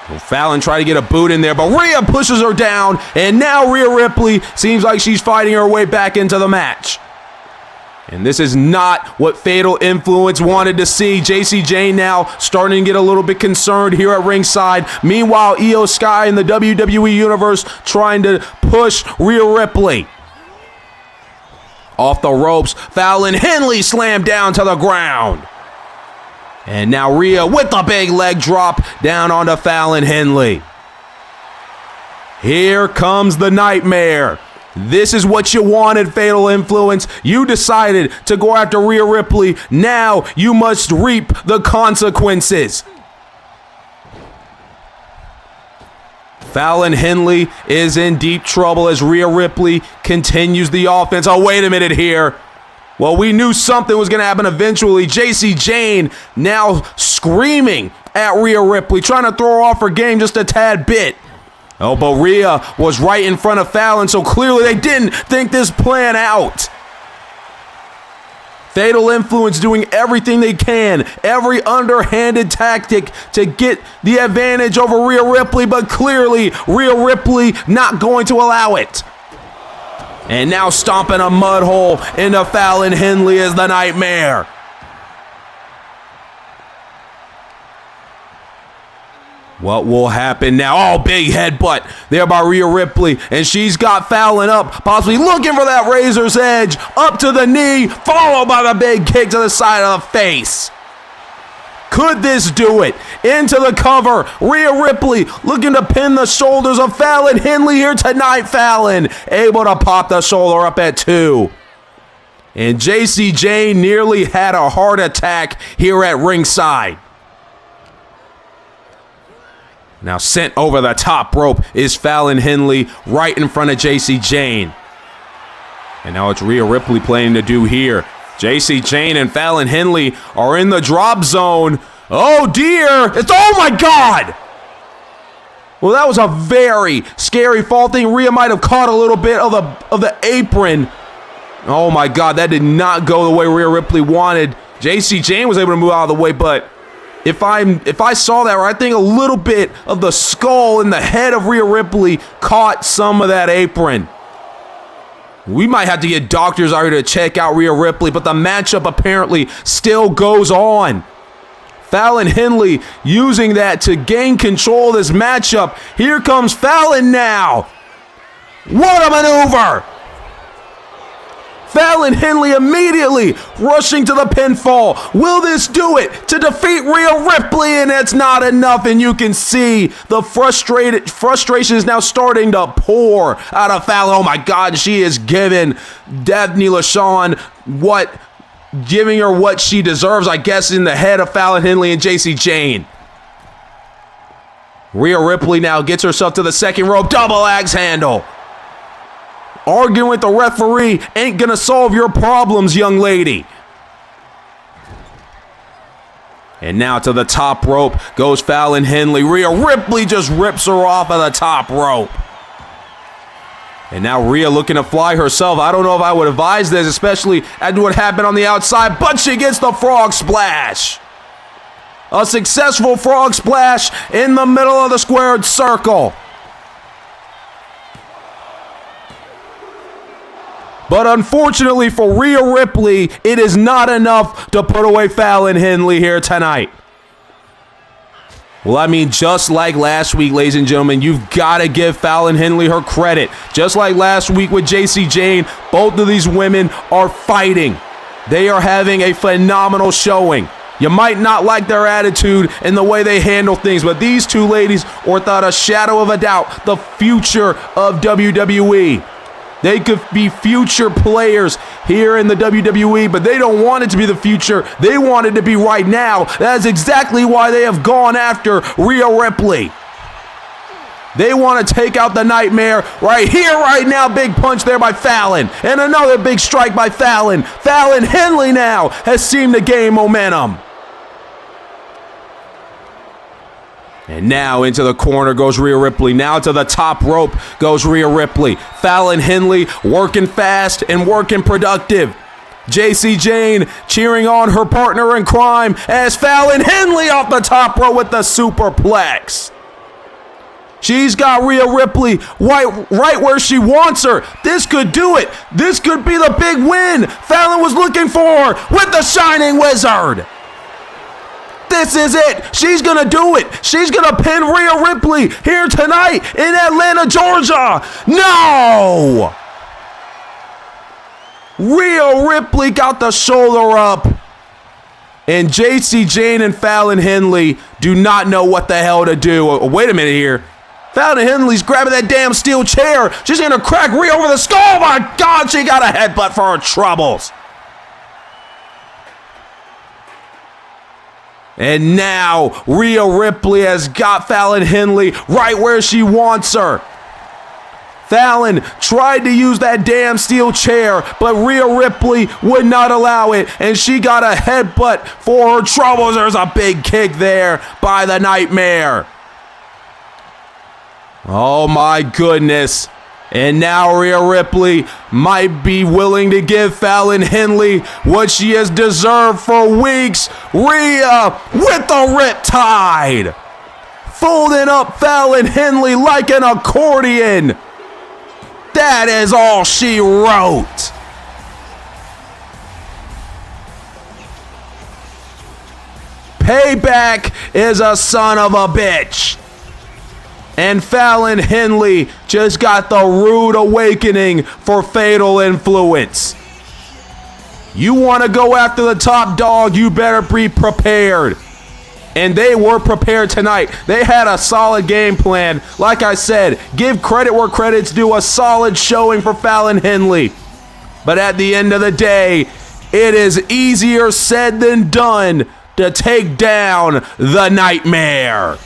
Fallon tried to get a boot in there, but Rhea pushes her down, and now Rhea Ripley seems like she's fighting her way back into the match. And this is not what Fatal Influence wanted to see. JC Jane now starting to get a little bit concerned here at ringside. Meanwhile, Io Sky in the WWE Universe trying to push Rhea Ripley. Off the ropes, Fallon Henley slammed down to the ground. And now Rhea with the big leg drop down onto Fallon Henley. Here comes the nightmare. This is what you wanted, Fatal Influence. You decided to go after Rhea Ripley. Now you must reap the consequences. Fallon Henley is in deep trouble as Rhea Ripley continues the offense. Oh, wait a minute here. Well, we knew something was going to happen eventually. JC Jane now screaming at Rhea Ripley, trying to throw her off her game just a tad bit. Oh, but Rhea was right in front of Fallon, so clearly they didn't think this plan out. Fatal Influence doing everything they can, every underhanded tactic to get the advantage over Rhea Ripley, but clearly Rhea Ripley not going to allow it. And now stomping a mud hole into Fallon Henley is the nightmare. What will happen now? Oh, big headbutt there by Rhea Ripley. And she's got Fallon up, possibly looking for that razor's edge. Up to the knee, followed by the big kick to the side of the face. Could this do it? Into the cover. Rhea Ripley looking to pin the shoulders of Fallon Henley here tonight. Fallon able to pop the shoulder up at 2. And JC Jane nearly had a heart attack here at ringside. Now sent over the top rope is Fallon Henley right in front of JC Jane. And now it's Rhea Ripley playing to do here. JC Jane and Fallon Henley are in the drop zone. Oh dear! Oh my God! Well, that was a very scary fall thing. Rhea might have caught a little bit of the apron. Oh my God, that did not go the way Rhea Ripley wanted. JC Jane was able to move out of the way, but if I saw that right, I think a little bit of the skull and the head of Rhea Ripley caught some of that apron. We might have to get doctors out here to check out Rhea Ripley, but the matchup apparently still goes on. Fallon Henley using that to gain control of this matchup. Here comes Fallon now. What a maneuver! Fallon Henley immediately rushing to the pinfall. Will this do it to defeat Rhea Ripley? And it's not enough, and you can see the frustration is now starting to pour out of Fallon. Oh my God, she is giving Daphne LaShawn giving her what she deserves, I guess, in the head of Fallon Henley and JC Jane. Rhea Ripley now gets herself to the second rope, double axe handle. Arguing with the referee ain't gonna solve your problems, young lady. And now to the top rope goes Fallon Henley. Rhea Ripley just rips her off of the top rope. And now Rhea looking to fly herself. I don't know if I would advise this, especially after what happened on the outside, but she gets the frog splash. A successful frog splash in the middle of the squared circle. But unfortunately for Rhea Ripley, it is not enough to put away Fallon Henley here tonight. Well, I mean, just like last week, ladies and gentlemen, you've got to give Fallon Henley her credit. Just like last week with JC Jane, both of these women are fighting. They are having a phenomenal showing. You might not like their attitude and the way they handle things, but these two ladies are, without a shadow of a doubt, the future of WWE. They could be future players here in the WWE, but they don't want it to be the future. They want it to be right now. That is exactly why they have gone after Rhea Ripley. They want to take out the nightmare right here, right now. Big punch there by Fallon. And another big strike by Fallon. Fallon Henley now has seemed to gain momentum. And now into the corner goes Rhea Ripley. Now to the top rope goes Rhea Ripley. Fallon Henley working fast and working productive. JC Jane cheering on her partner in crime as Fallon Henley off the top rope with the superplex. She's got Rhea Ripley right where she wants her. This could do it. This could be the big win Fallon was looking for with the Shining Wizard. This is it. She's going to do it. She's going to pin Rhea Ripley here tonight in Atlanta, Georgia. No! Rhea Ripley got the shoulder up. And JC Jane and Fallon Henley do not know what the hell to do. Wait a minute here. Fallon Henley's grabbing that damn steel chair. She's going to crack Rhea over the skull. Oh my God, she got a headbutt for her troubles. And now Rhea Ripley has got Fallon Henley right where she wants her. Fallon tried to use that damn steel chair, but Rhea Ripley would not allow it, and she got a headbutt for her troubles. There's a big kick there by the Nightmare. Oh my goodness. And now Rhea Ripley might be willing to give Fallon Henley what she has deserved for weeks. Rhea with the Riptide, folding up Fallon Henley like an accordion. That is all she wrote. Payback is a son of a bitch. And Fallon Henley just got the rude awakening for Fatal Influence. You want to go after the top dog, you better be prepared. And they were prepared tonight. They had a solid game plan. Like I said, give credit where credit's due. A solid showing for Fallon Henley. But at the end of the day, it is easier said than done to take down the Nightmare.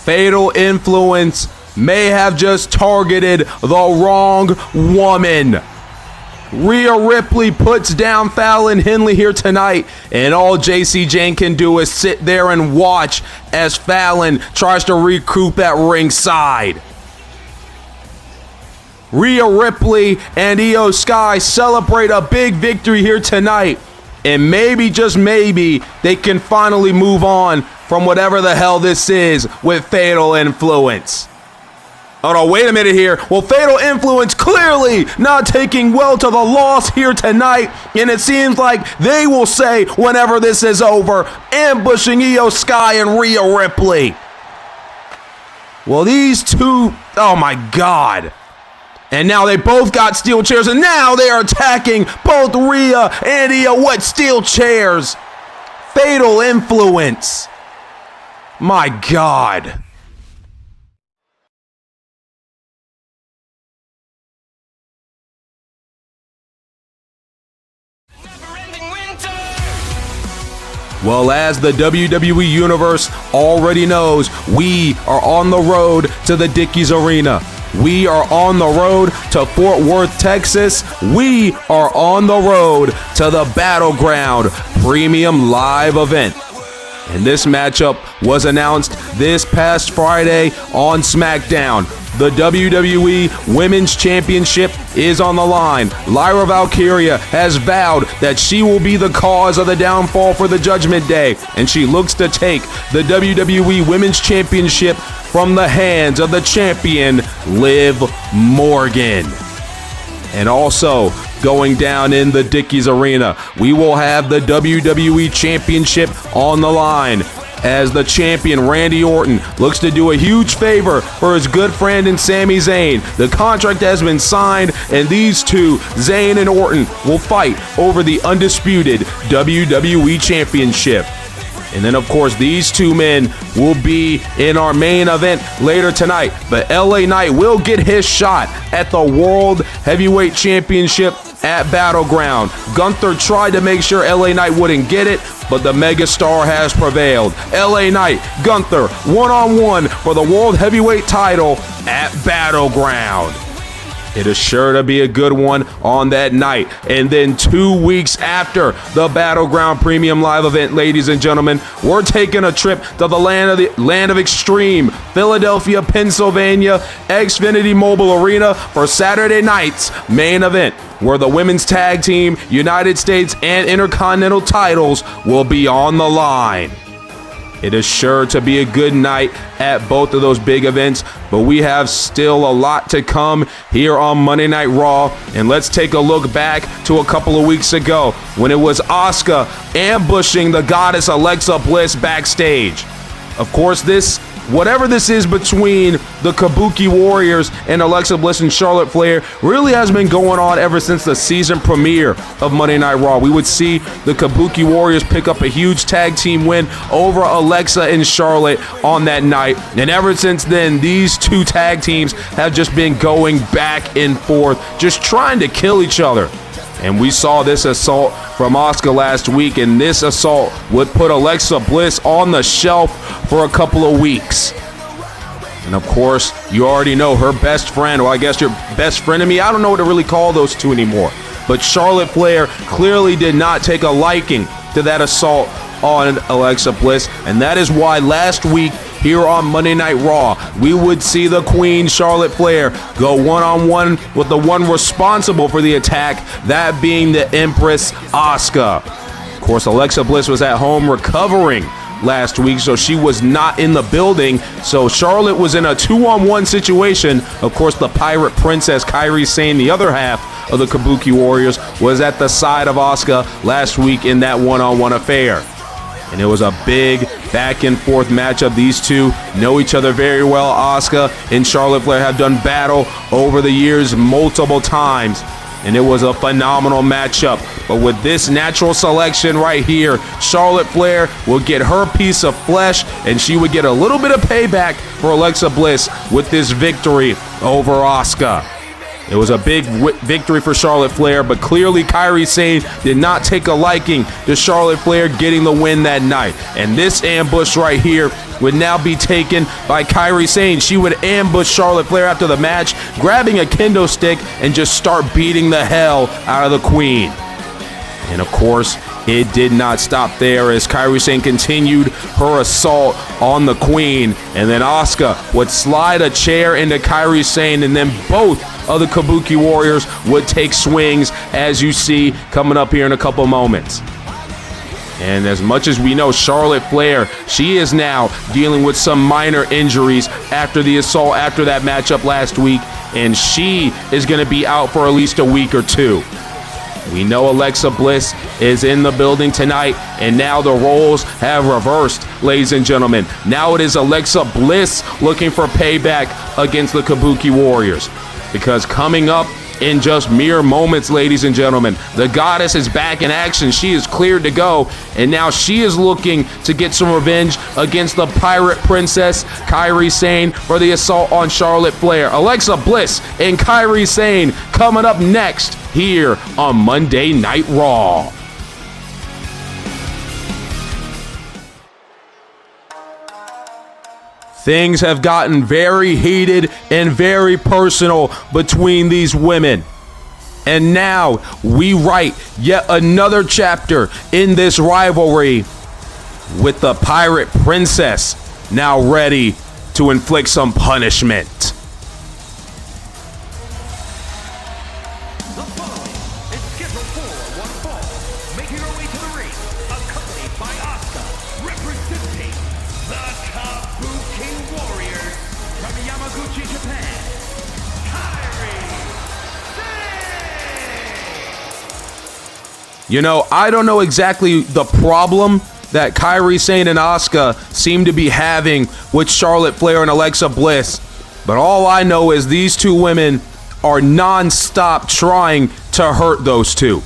Fatal Influence may have just targeted the wrong woman. Rhea Ripley puts down Fallon Henley here tonight, and all JC Jane can do is sit there and watch as Fallon tries to recoup at ringside. Rhea Ripley and Io Sky celebrate a big victory here tonight, and maybe, just maybe, they can finally move on from whatever the hell this is with Fatal Influence. Oh no, wait a minute here. Well, Fatal Influence clearly not taking well to the loss here tonight, and it seems like they will say whenever this is over, ambushing Io Sky and Rhea Ripley. Well, these two, oh my God. And now they both got steel chairs, and now they are attacking both Rhea and Io with steel chairs. Fatal Influence. My God. Well, as the WWE Universe already knows, we are on the road to the Dickies Arena. We are on the road to Fort Worth, Texas. We are on the road to the Battleground Premium Live event. And this matchup was announced this past Friday on SmackDown. The WWE Women's Championship is on the line. Lyra Valkyria has vowed that she will be the cause of the downfall for the Judgment Day, and she looks to take the WWE Women's Championship from the hands of the champion, Liv Morgan. And also, going down in the Dickies Arena, we will have the WWE Championship on the line as the champion Randy Orton looks to do a huge favor for his good friend and Sami Zayn. The contract has been signed, and these two, Zayn and Orton, will fight over the undisputed WWE Championship. And then, of course, these two men will be in our main event later tonight. But LA Knight will get his shot at the World Heavyweight Championship at Battleground. Gunther tried to make sure LA Knight wouldn't get it, but the megastar has prevailed. LA Knight, Gunther, one-on-one for the World Heavyweight title at Battleground. It is sure to be a good one on that night. And then 2 weeks after the Battleground Premium Live event, ladies and gentlemen, we're taking a trip to the land of extreme, Philadelphia, Pennsylvania, Xfinity Mobile Arena for Saturday night's main event, where the women's tag team, United States, and Intercontinental titles will be on the line. It is sure to be a good night at both of those big events, but we have still a lot to come here on Monday Night Raw. And let's take a look back to a couple of weeks ago when it was Asuka ambushing the goddess Alexa Bliss backstage. Of course, whatever this is between the Kabuki Warriors and Alexa Bliss and Charlotte Flair really has been going on ever since the season premiere of Monday Night Raw. We would see the Kabuki Warriors pick up a huge tag team win over Alexa and Charlotte on that night. And ever since then, these two tag teams have just been going back and forth, just trying to kill each other. And we saw this assault from Asuka last week, and this assault would put Alexa Bliss on the shelf for a couple of weeks. And of course, you already know her best friend, well, I guess your best frenemy, I don't know what to really call those two anymore. But Charlotte Flair clearly did not take a liking to that assault on Alexa Bliss, and that is why last week here on Monday Night Raw, we would see the Queen, Charlotte Flair, go one-on-one with the one responsible for the attack, that being the Empress Asuka. Of course, Alexa Bliss was at home recovering last week, so she was not in the building, so Charlotte was in a 2-on-1 situation. Of course, the Pirate Princess, Kairi Sane, the other half of the Kabuki Warriors, was at the side of Asuka last week in that one-on-one affair. And it was a big back-and-forth matchup. These two know each other very well. Asuka and Charlotte Flair have done battle over the years multiple times, and it was a phenomenal matchup. But with this natural selection right here, Charlotte Flair will get her piece of flesh, and she would get a little bit of payback for Alexa Bliss with this victory over Asuka. It was a big victory for Charlotte Flair, but clearly Kairi Sane did not take a liking to Charlotte Flair getting the win that night. And this ambush right here would now be taken by Kairi Sane. She would ambush Charlotte Flair after the match, grabbing a kendo stick and just start beating the hell out of the Queen. And of course, it did not stop there as Kairi Sane continued her assault on the Queen. And then Asuka would slide a chair into Kairi Sane, and then both of the Kabuki Warriors would take swings, as you see coming up here in a couple moments. And as much as we know, Charlotte Flair, she is now dealing with some minor injuries after the assault, after that matchup last week, and she is going to be out for at least a week or two. We know Alexa Bliss is in the building tonight, and now the roles have reversed, ladies and gentlemen. Now it is Alexa Bliss looking for payback against the Kabuki Warriors. Because coming up in just mere moments, ladies and gentlemen, the goddess is back in action. She is cleared to go, and now she is looking to get some revenge against the Pirate Princess, Kairi Sane, for the assault on Charlotte Flair. Alexa Bliss and Kairi Sane coming up next here on Monday Night Raw. Things have gotten very heated and very personal between these women. And now we write yet another chapter in this rivalry with the Pirate Princess now ready to inflict some punishment.
The following is scheduled for one fall. Making her way to the ring, accompanied by Asuka, representing the Kabuki Warriors from Yamaguchi, Japan, Kairi Sane.
You know, I don't know exactly the problem that Kairi Sane and Asuka seem to be having with Charlotte Flair and Alexa Bliss, but all I know is these two women are non-stop trying to hurt those two.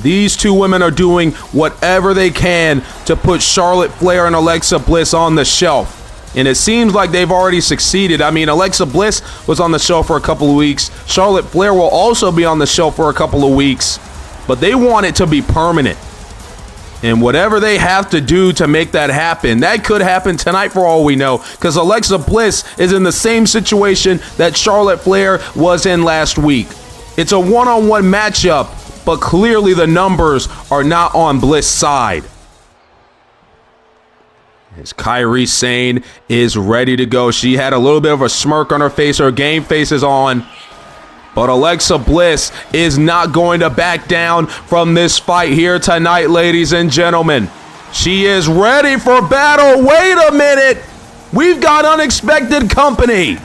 These two women are doing whatever they can to put Charlotte Flair and Alexa Bliss on the shelf. And it seems like they've already succeeded. I mean, Alexa Bliss was on the shelf for a couple of weeks. Charlotte Flair will also be on the shelf for a couple of weeks. But they want it to be permanent. And whatever they have to do to make that happen, that could happen tonight for all we know, because Alexa Bliss is in the same situation that Charlotte Flair was in last week. It's a one-on-one matchup, but clearly the numbers are not on Bliss' side. As Kairi Sane is ready to go. She had a little bit of a smirk on her face. Her game face is on. But Alexa Bliss is not going to back down from this fight here tonight, ladies and gentlemen. She is ready for battle. Wait a minute. We've got unexpected company.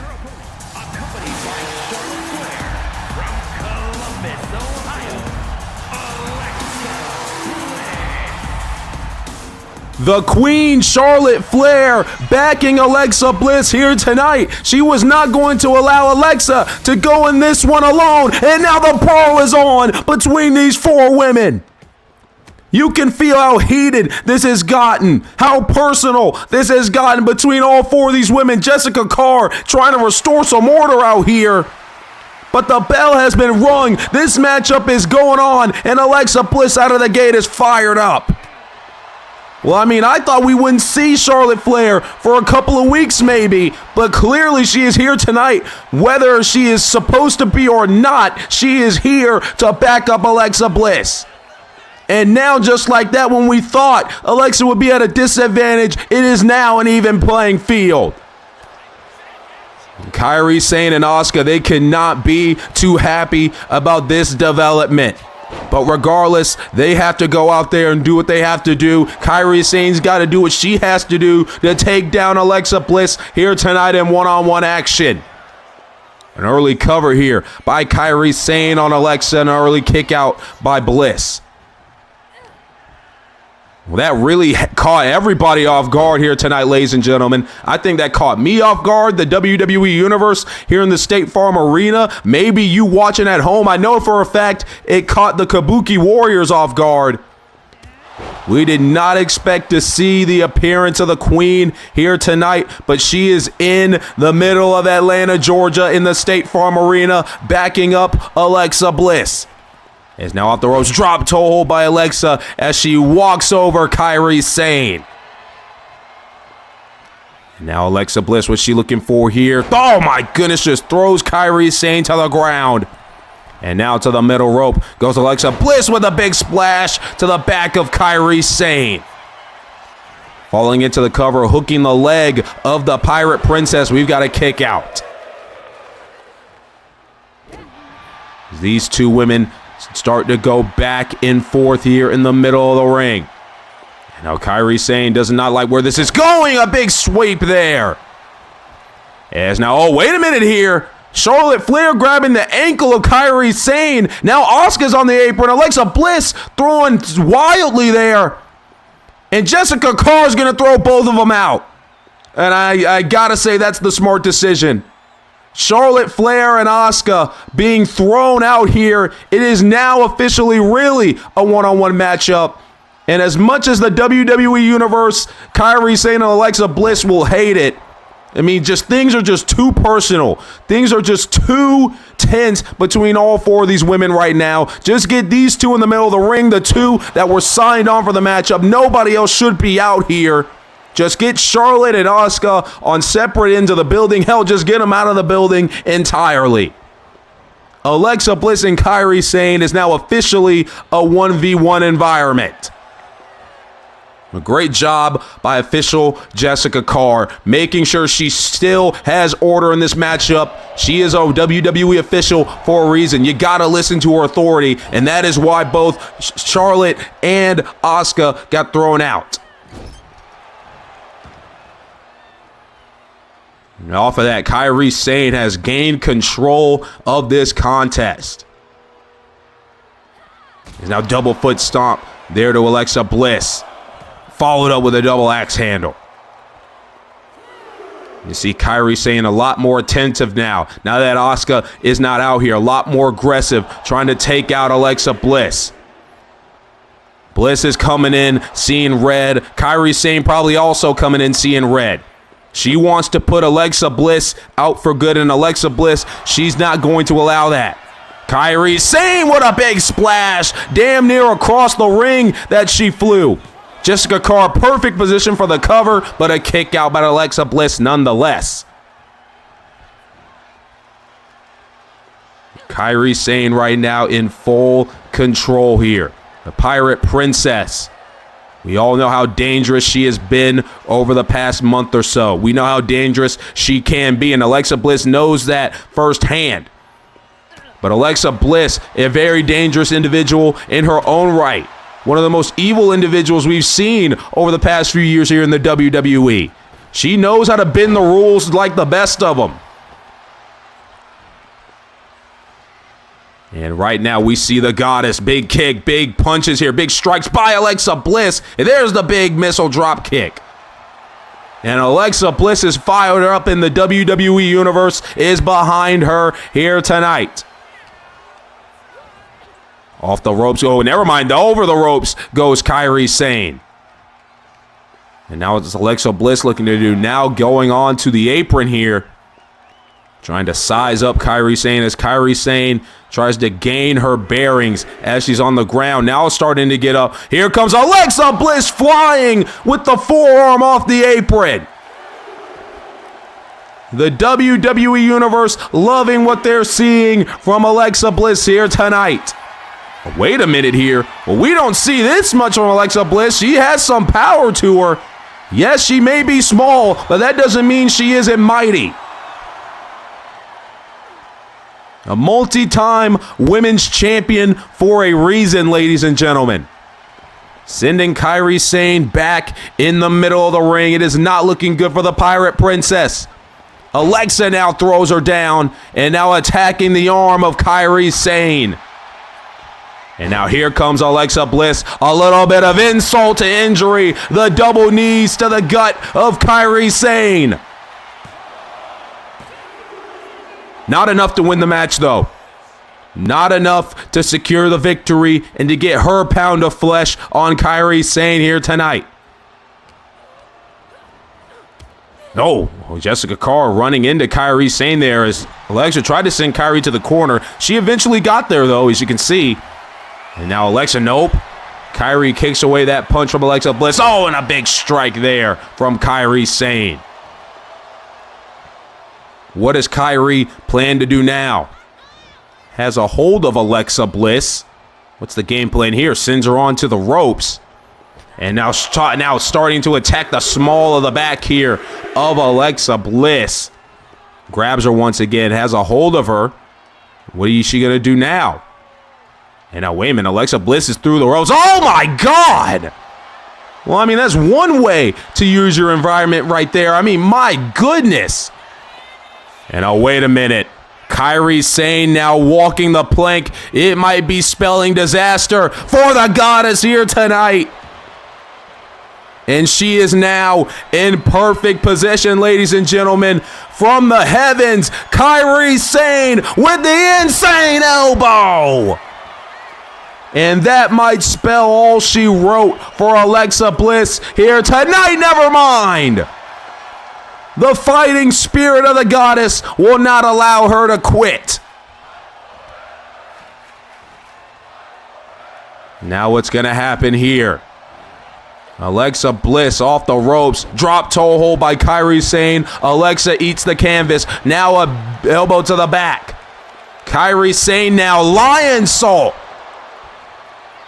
The Queen, Charlotte Flair, backing Alexa Bliss here tonight. She was not going to allow Alexa to go in this one alone. And now the brawl is on between these four women. You can feel how heated this has gotten, how personal this has gotten between all four of these women. Jessica Carr trying to restore some order out here. But the bell has been rung. This matchup is going on, and Alexa Bliss out of the gate is fired up. Well, I mean, I thought we wouldn't see Charlotte Flair for a couple of weeks maybe, but clearly she is here tonight. Whether she is supposed to be or not, she is here to back up Alexa Bliss. And now, just like that, when we thought Alexa would be at a disadvantage, it is now an even playing field. Kairi Sane and Asuka, they cannot be too happy about this development. But regardless, they have to go out there and do what they have to do. Kairi Sane's got to do what she has to do to take down Alexa Bliss here tonight in one-on-one action. An early cover here by Kairi Sane on Alexa, an early kick out by Bliss. Well, that really caught everybody off guard here tonight, ladies and gentlemen. I think that caught me off guard, the WWE Universe here in the State Farm Arena. Maybe you watching at home. I know for a fact it caught the Kabuki Warriors off guard. We did not expect to see the appearance of the Queen here tonight, but she is in the middle of Atlanta, Georgia in the State Farm Arena, backing up Alexa Bliss. Is now off the ropes, drop toe hold by Alexa as she walks over Kairi Sane. Now Alexa Bliss, what's she looking for here? Oh my goodness, just throws Kairi Sane to the ground. And now to the middle rope goes Alexa Bliss with a big splash to the back of Kairi Sane. Falling into the cover, hooking the leg of the Pirate Princess. We've got a kick out. These two women start to go back and forth here in the middle of the ring. Now Kairi Sane does not like where this is going. A big sweep there. As now, oh, wait a minute here. Charlotte Flair grabbing the ankle of Kairi Sane. Now Asuka's on the apron. Alexa Bliss throwing wildly there. And Jessica Carr is going to throw both of them out. And I got to say that's the smart decision. Charlotte Flair and Asuka being thrown out here. It is now officially really a one-on-one matchup. And as much as the WWE Universe, Kairi Sane and Alexa Bliss will hate it, I mean, things are just too personal. Things are just too tense between all four of these women right now. Just get these two in the middle of the ring, the two that were signed on for the matchup. Nobody else should be out here. Just get Charlotte and Asuka on separate ends of the building. Hell, just get them out of the building entirely. Alexa Bliss and Kairi Sane is now officially a 1v1 environment. A great job by official Jessica Carr, making sure she still has order in this matchup. She is a WWE official for a reason. You got to listen to her authority, and that is why both Charlotte and Asuka got thrown out. And off of that, Kairi Sane has gained control of this contest. There's now double foot stomp there to Alexa Bliss. Followed up with a double axe handle. You see Kairi Sane a lot more attentive now. Now that Asuka is not out here. A lot more aggressive, trying to take out Alexa Bliss. Bliss is coming in, seeing red. Kairi Sane probably also coming in, seeing red. She wants to put Alexa Bliss out for good, and Alexa Bliss, she's not going to allow that. Kairi Sane, what a big splash. Damn near across the ring that she flew. Jessica Carr, perfect position for the cover, but a kick out by Alexa Bliss nonetheless. Kairi Sane right now in full control here. The Pirate Princess. We all know how dangerous she has been over the past month or so. We know how dangerous she can be, and Alexa Bliss knows that firsthand. But Alexa Bliss, a very dangerous individual in her own right. One of the most evil individuals we've seen over the past few years here in the WWE. She knows how to bend the rules like the best of them. And right now we see the Goddess. Big kick, big punches here, big strikes by Alexa Bliss. And there's the big missile drop kick. And Alexa Bliss is fired up, and the WWE Universe is behind her here tonight. Off the ropes. Oh, never mind. Over the ropes goes Kairi Sane. And now it's Alexa Bliss looking to do now, going on to the apron here. Trying to size up Kairi Sane as Kairi Sane tries to gain her bearings as she's on the ground. Now starting to get up. Here comes Alexa Bliss flying with the forearm off the apron. The WWE Universe loving what they're seeing from Alexa Bliss here tonight. Wait a minute here. Well, we don't see this much from Alexa Bliss. She has some power to her. Yes, she may be small, but that doesn't mean she isn't mighty. A multi-time women's champion for a reason, ladies and gentlemen. Sending Kairi Sane back in the middle of the ring. It is not looking good for the Pirate Princess. Alexa now throws her down and now attacking the arm of Kairi Sane. And now here comes Alexa Bliss. A little bit of insult to injury. The double knees to the gut of Kairi Sane. Not enough to win the match, though. Not enough to secure the victory and to get her pound of flesh on Kairi Sane here tonight. No, Jessica Carr running into Kairi Sane there as Alexa tried to send Kairi to the corner. She eventually got there, though, as you can see. And now Alexa, nope. Kairi kicks away that punch from Alexa Bliss. Oh, and a big strike there from Kairi Sane. What does Kairi plan to do now? Has a hold of Alexa Bliss. What's the game plan here? Sends her onto the ropes. And now starting to attack the small of the back here of Alexa Bliss. Grabs her once again, has a hold of her. What is she going to do now? And now, wait a minute, Alexa Bliss is through the ropes. Oh my God! Well, I mean, that's one way to use your environment right there. I mean, my goodness. And oh, wait a minute. Kairi Sane now walking the plank. It might be spelling disaster for the Goddess here tonight. And she is now in perfect position, ladies and gentlemen. From the heavens, Kairi Sane with the insane elbow. And that might spell all she wrote for Alexa Bliss here tonight. Never mind. The fighting spirit of the Goddess will not allow her to quit. Now what's going to happen here? Alexa Bliss off the ropes. Drop toe hold by Kairi Sane. Alexa eats the canvas. Now a elbow to the back. Kairi Sane now lion salt.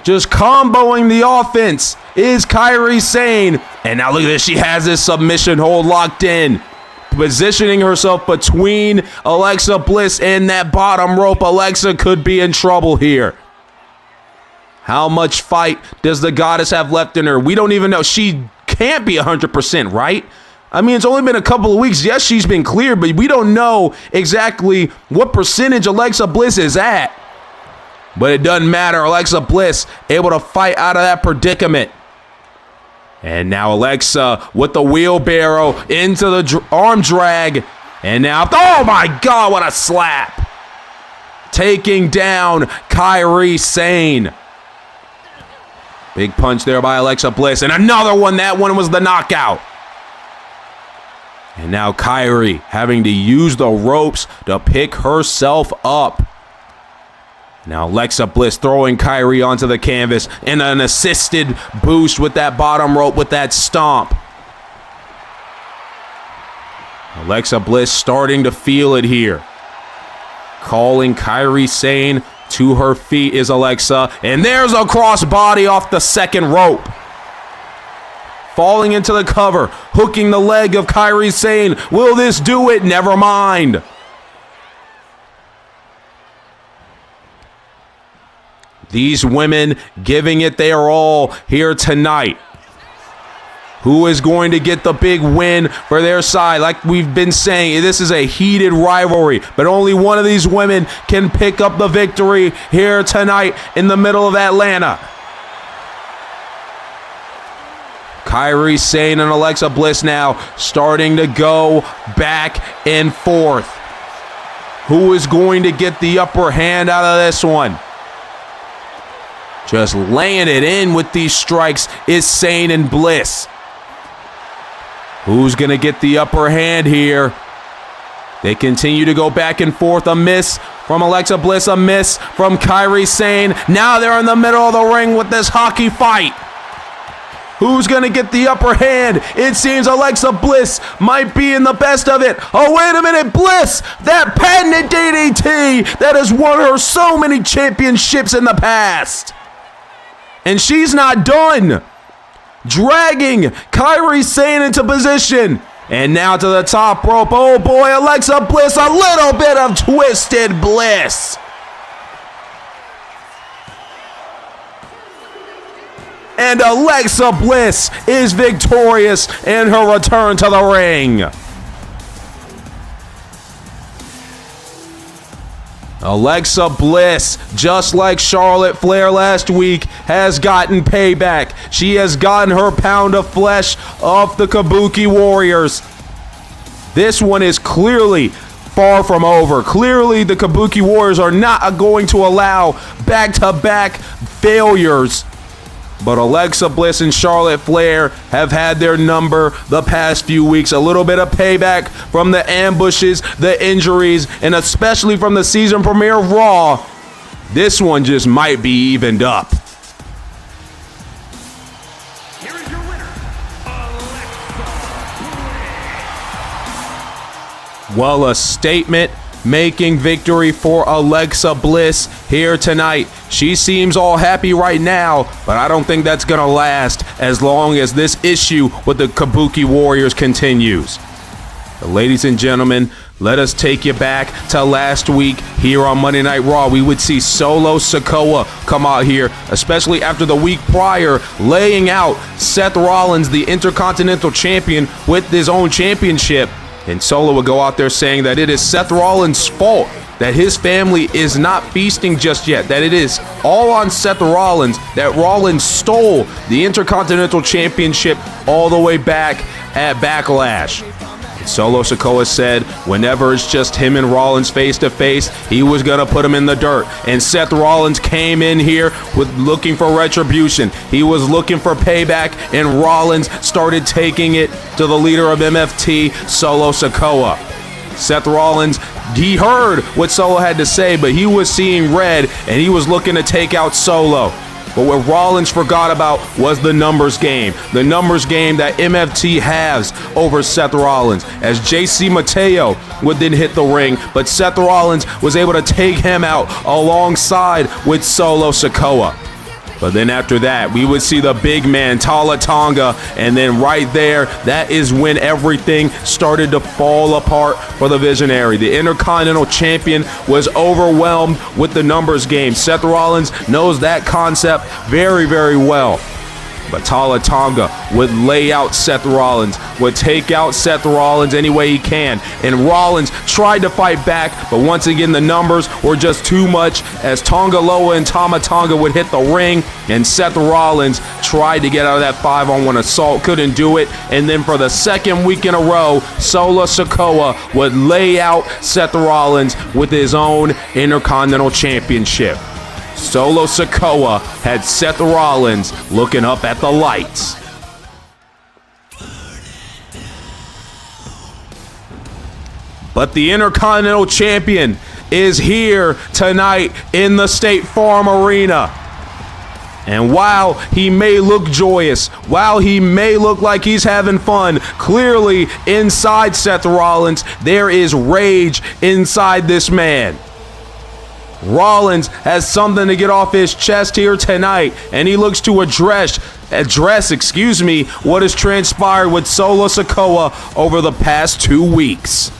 Just comboing the offense is Kairi Sane. And now look at this. She has this submission hold locked in. Positioning herself between Alexa Bliss and that bottom rope. Alexa could be in trouble here. How much fight does the Goddess have left in her? We don't even know. She can't be 100%, right? I mean, it's only been a couple of weeks. Yes, she's been cleared, but we don't know exactly what percentage Alexa Bliss is at. But it doesn't matter. Alexa Bliss able to fight out of that predicament. And now Alexa with the wheelbarrow into the arm drag. And now, oh my God, what a slap. Taking down Kairi Sane. Big punch there by Alexa Bliss. And another one. That one was the knockout. And now Kairi having to use the ropes to pick herself up. Now Alexa Bliss throwing Kairi onto the canvas and an assisted boost with that bottom rope with that stomp. Alexa Bliss starting to feel it here. Calling Kairi Sane to her feet is Alexa, and there's a crossbody off the second rope. Falling into the cover, hooking the leg of Kairi Sane. Will this do it? Never mind. These women giving it their all here tonight. Who is going to get the big win for their side? Like we've been saying, this is a heated rivalry, but only one of these women can pick up the victory here tonight in the middle of Atlanta. Kairi Sane and Alexa Bliss now starting to go back and forth. Who is going to get the upper hand out of this one? Just laying it in with these strikes is Sane and Bliss. Who's going to get the upper hand here? They continue to go back and forth. A miss from Alexa Bliss, a miss from Kairi Sane. Now they're in the middle of the ring with this hockey fight. Who's going to get the upper hand? It seems Alexa Bliss might be in the best of it. Oh, wait a minute, Bliss! That patented DDT that has won her so many championships in the past. And she's not done. Dragging Kairi Sane into position. And now to the top rope. Oh boy, Alexa Bliss, a little bit of twisted bliss. And Alexa Bliss is victorious in her return to the ring. Alexa Bliss, just like Charlotte Flair last week, has gotten payback. She has gotten her pound of flesh off the Kabuki Warriors. This one is clearly far from over. Clearly, the Kabuki Warriors are not going to allow back-to-back failures. But Alexa Bliss and Charlotte Flair have had their number the past few weeks. A little bit of payback from the ambushes, the injuries, and especially from the season premiere of Raw. This one just might be evened up.
Here is your winner, Alexa Bliss.
Well, a statement-making victory for Alexa Bliss here tonight. She seems all happy right now, but I don't think that's going to last as long as this issue with the Kabuki Warriors continues. Ladies and gentlemen, let us take you back to last week here on Monday Night Raw. We would see Solo Sikoa come out here, especially after the week prior, laying out Seth Rollins, the Intercontinental Champion, with his own championship. And Solo would go out there saying that it is Seth Rollins' fault that his family is not feasting just yet, that it is all on Seth Rollins, that Rollins stole the Intercontinental Championship all the way back at Backlash. Solo Sikoa said whenever it's just him and Rollins face to face, he was going to put him in the dirt. And Seth Rollins came in here with looking for retribution. He was looking for payback, and Rollins started taking it to the leader of MFT, Solo Sikoa. Seth Rollins, he heard what Solo had to say, but he was seeing red, and he was looking to take out Solo. But what Rollins forgot about was the numbers game. The numbers game that MFT has over Seth Rollins. As JC Mateo would then hit the ring, but Seth Rollins was able to take him out alongside with Solo Sikoa. But then after that, we would see the big man, Tala Tonga, and then right there, that is when everything started to fall apart for the Visionary. The Intercontinental Champion was overwhelmed with the numbers game. Seth Rollins knows that concept very, very well. But Tala Tonga would lay out Seth Rollins, would take out Seth Rollins any way he can. And Rollins tried to fight back, but once again, the numbers were just too much as Tonga Loa and Tama Tonga would hit the ring, and Seth Rollins tried to get out of that 5-on-1 assault, couldn't do it. And then for the second week in a row, Solo Sikoa would lay out Seth Rollins with his own Intercontinental Championship. Solo Sikoa had Seth Rollins looking up at the lights. But the Intercontinental Champion is here tonight in the State Farm Arena. And while he may look joyous, while he may look like he's having fun, clearly inside Seth Rollins, there is rage inside this man. Rollins has something to get off his chest here tonight, and he looks to address what has transpired with Solo Sikoa over the past 2 weeks.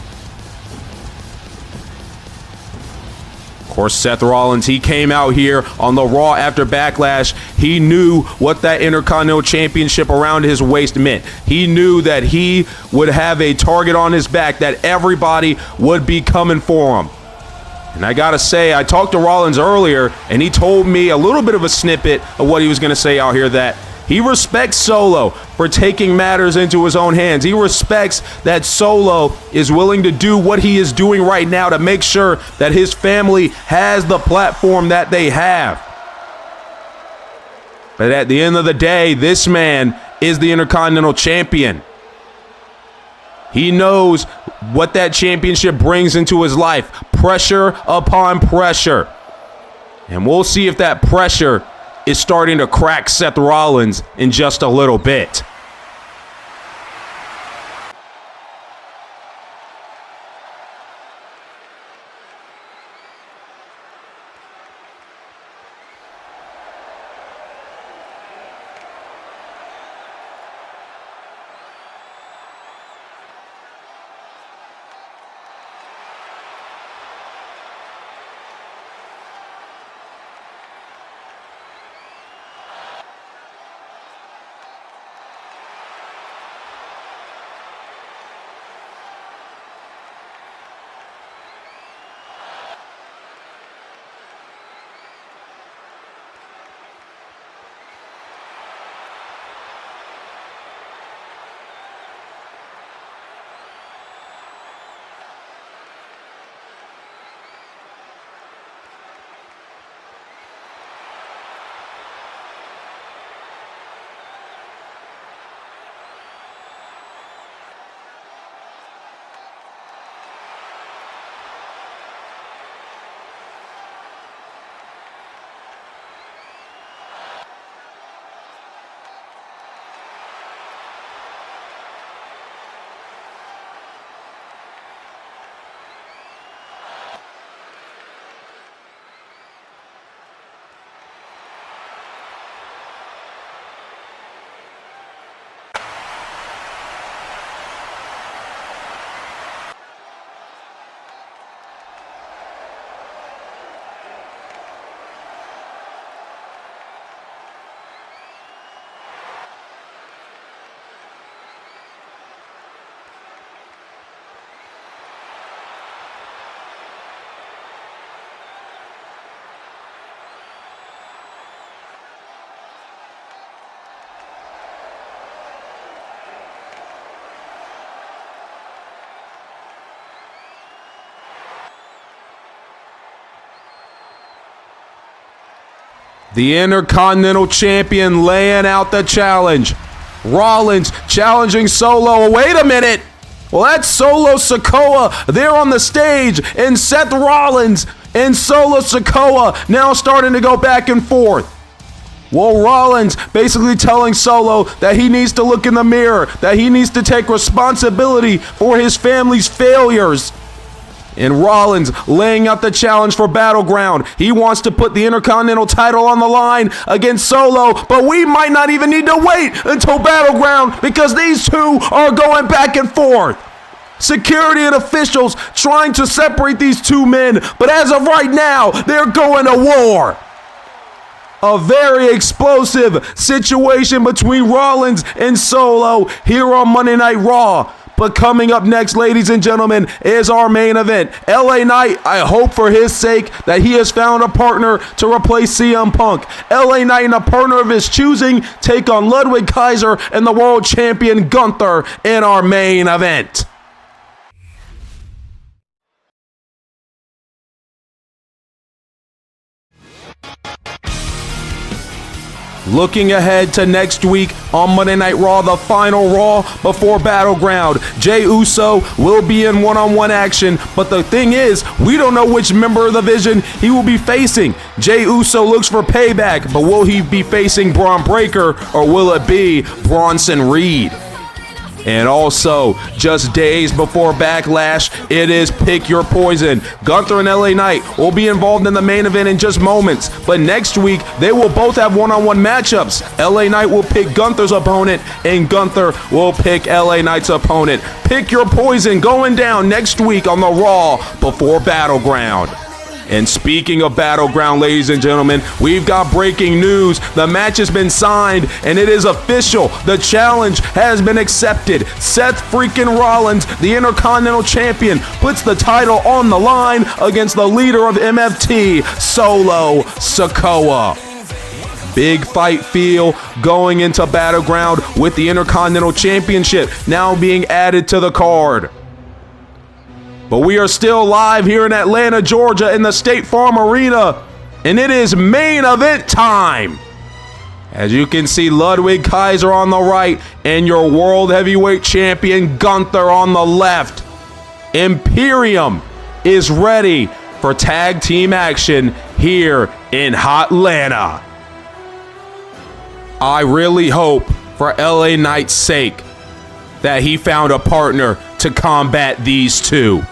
Of course, Seth Rollins, he came out here on the Raw after Backlash. He knew what that Intercontinental Championship around his waist meant. He knew that he would have a target on his back, that everybody would be coming for him. And I gotta say, I talked to Rollins earlier, and he told me a little bit of a snippet of what he was gonna say out here, that he respects Solo for taking matters into his own hands. He respects that Solo is willing to do what he is doing right now to make sure that his family has the platform that they have. But at the end of the day, this man is the Intercontinental Champion. He knows what that championship brings into his life. Pressure upon pressure. And we'll see if that pressure is starting to crack Seth Rollins in just a little bit. The Intercontinental Champion laying out the challenge. Rollins challenging Solo. Wait a minute. Well, that's Solo Sikoa there on the stage, and Seth Rollins and Solo Sikoa now starting to go back and forth. Well, Rollins basically telling Solo that he needs to look in the mirror, that he needs to take responsibility for his family's failures. And Rollins laying out the challenge for Battleground. He wants to put the Intercontinental title on the line against Solo, but we might not even need to wait until Battleground because these two are going back and forth. Security and officials trying to separate these two men, but as of right now, they're going to war. A very explosive situation between Rollins and Solo here on Monday Night Raw. But coming up next, ladies and gentlemen, is our main event. LA Knight, I hope for his sake that he has found a partner to replace CM Punk. LA Knight and a partner of his choosing take on Ludwig Kaiser and the world champion Gunther in our main event. Looking ahead to next week on Monday Night Raw, the final Raw before Battleground. Jey Uso will be in one-on-one action, but the thing is, we don't know which member of the Vision he will be facing. Jey Uso looks for payback, but will he be facing Braun Breaker, or will it be Bronson Reed? And also, just days before Backlash, it is Pick Your Poison. Gunther and LA Knight will be involved in the main event in just moments, but next week, they will both have one-on-one matchups. LA Knight will pick Gunther's opponent, and Gunther will pick LA Knight's opponent. Pick Your Poison going down next week on the Raw before Battleground. And speaking of Battleground, ladies and gentlemen, we've got breaking news. The match has been signed, and it is official. The challenge has been accepted. Seth freaking Rollins, the Intercontinental Champion, puts the title on the line against the leader of MFT, Solo Sikoa. Big fight feel going into Battleground with the Intercontinental Championship now being added to the card. But we are still live here in Atlanta, Georgia in the State Farm Arena, and it is main event time. As you can see, Ludwig Kaiser on the right and your World Heavyweight Champion Gunther on the left. Imperium is ready for tag team action here in Hotlanta. I really hope, for LA Knight's sake, that he found a partner to combat these two.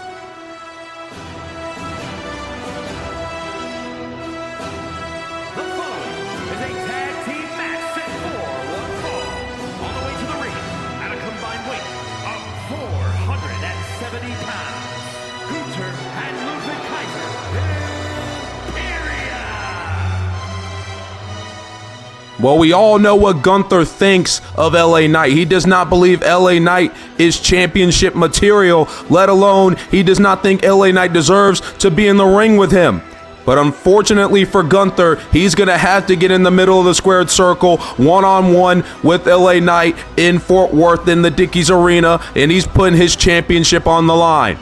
Well, we all know what Gunther thinks of LA Knight. He does not believe LA Knight is championship material, let alone he does not think LA Knight deserves to be in the ring with him. But unfortunately for Gunther, he's going to have to get in the middle of the squared circle one-on-one with LA Knight in Fort Worth in the Dickies Arena, and he's putting his championship on the line.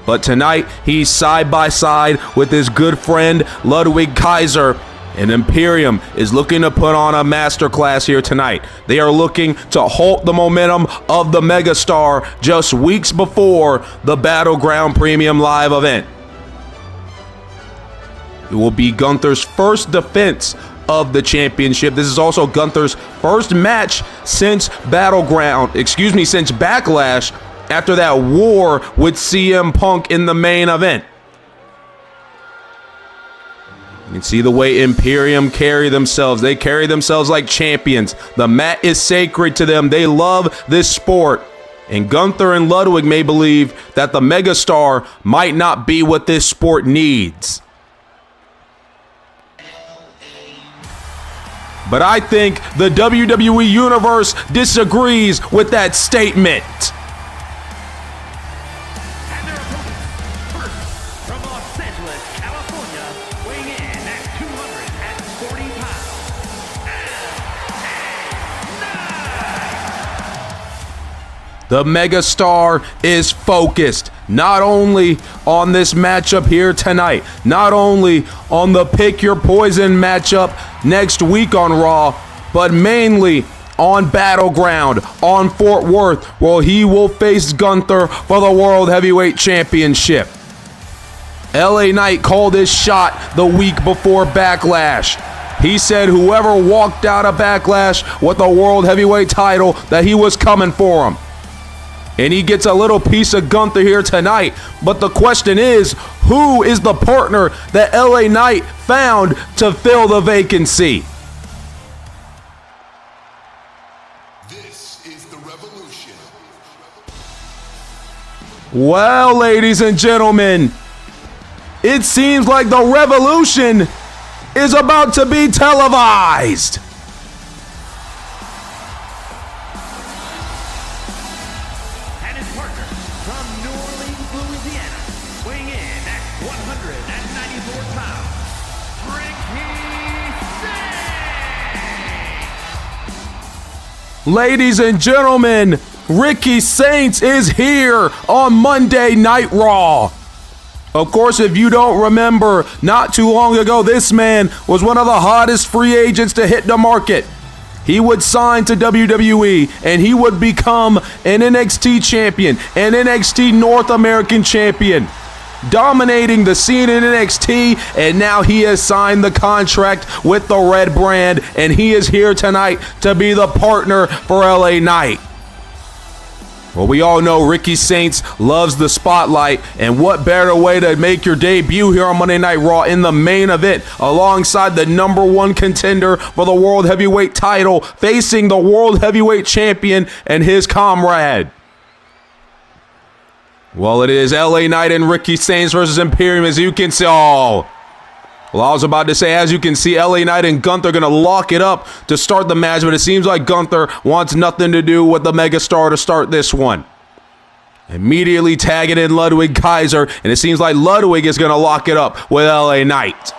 But tonight, he's side by side with his good friend Ludwig Kaiser, and Imperium is looking to put on a masterclass here tonight. They are looking to halt the momentum of the megastar just weeks before the Battleground Premium Live event. It will be Gunther's first defense of the championship. This is also Gunther's first match since since Backlash, after that war with CM Punk in the main event. You can see the way Imperium carry themselves. They carry themselves like champions. The mat is sacred to them. They love this sport. And Gunther and Ludwig may believe that the megastar might not be what this sport needs. But I think the WWE Universe disagrees with that statement. The megastar is focused not only on this matchup here tonight, not only on the Pick Your Poison matchup next week on Raw, but mainly on Battleground, on Fort Worth, where he will face Gunther for the World Heavyweight Championship. LA Knight called his shot the week before Backlash. He said whoever walked out of Backlash with the World Heavyweight title, that he was coming for him. And he gets a little piece of Gunther here tonight. But the question is, who is the partner that LA Knight found to fill the vacancy?
This is the revolution.
Well, ladies and gentlemen, it seems like the revolution is about to be televised. Ladies and gentlemen, Ricky Saints is here on Monday Night Raw. Of course, if you don't remember, not too long ago, this man was one of the hottest free agents to hit the market. he would sign to WWE and he would become an NXT champion, an NXT North American champion, dominating the scene in NXT, and now he has signed the contract with the Red Brand, and he is here tonight to be the partner for LA Knight. Well, we all know Ricky Saints loves the spotlight, and what better way to make your debut here on Monday Night Raw in the main event alongside the #1 contender for the World Heavyweight title, facing the World Heavyweight Champion and his comrade. Well, it is LA Knight and Ricky Saints versus Imperium, as you can see. Oh, well, I was about to say, as you can see, LA Knight and Gunther going to lock it up to start the match, but it seems like Gunther wants nothing to do with the megastar to start this one. Immediately tagging in Ludwig Kaiser, and it seems like Ludwig is going to lock it up with LA Knight.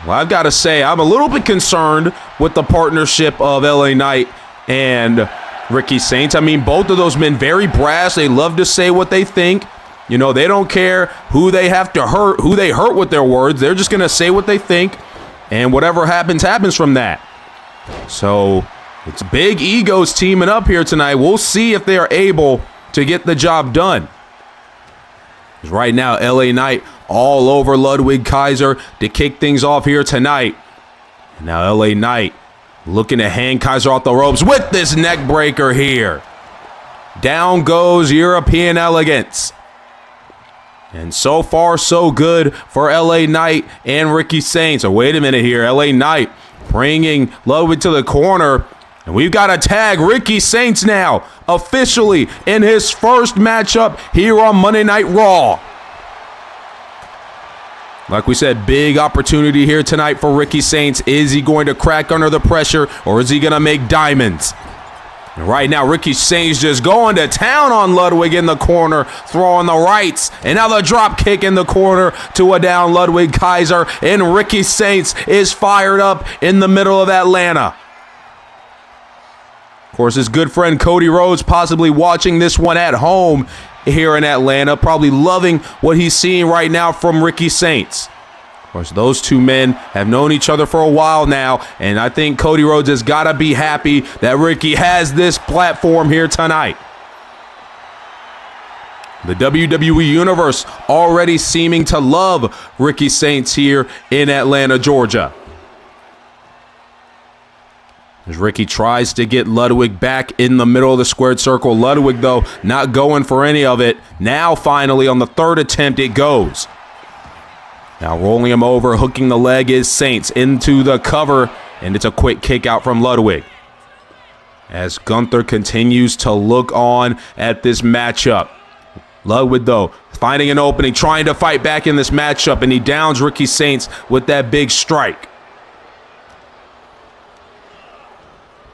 Well, I've got to say, I'm a little bit concerned with the partnership of LA Knight and Ricky Saints. I mean, both of those men very brash. They love to say what they think. You know, they don't care who they have to hurt, who they hurt with their words. They're just going to say what they think, and whatever happens, happens from that. So it's big egos teaming up here tonight. We'll see if they are able to get the job done. Right now, LA Knight all over Ludwig Kaiser to kick things off here tonight. And now LA Knight looking to hand Kaiser off the ropes with this neck breaker here. Down goes European elegance. And so far, so good for LA Knight and Ricky Saints. So wait a minute here. LA Knight bringing Ludwig to the corner. And we've got to tag Ricky Saints now, officially in his first matchup here on Monday Night Raw. Like we said, big opportunity here tonight for Ricky Saints. Is he going to crack under the pressure, or is he going to make diamonds? And right now, Ricky Saints just going to town on Ludwig in the corner, throwing the rights, and now the drop kick in the corner to a down Ludwig Kaiser, and Ricky Saints is fired up in the middle of Atlanta. Of course, his good friend Cody Rhodes possibly watching this one at home here in Atlanta, probably loving what he's seeing right now from Ricky Saints. Of course, those two men have known each other for a while now, and I think Cody Rhodes has got to be happy that Ricky has this platform here tonight. The WWE Universe already seeming to love Ricky Saints here in Atlanta, Georgia. As Ricky tries to get Ludwig back in the middle of the squared circle. Ludwig, though, not going for any of it. Now, finally, on the third attempt, it goes. Now rolling him over, hooking the leg is Saints into the cover, and it's a quick kick out from Ludwig. As Gunther continues to look on at this matchup. Ludwig, though, finding an opening, trying to fight back in this matchup, and he downs Ricky Saints with that big strike.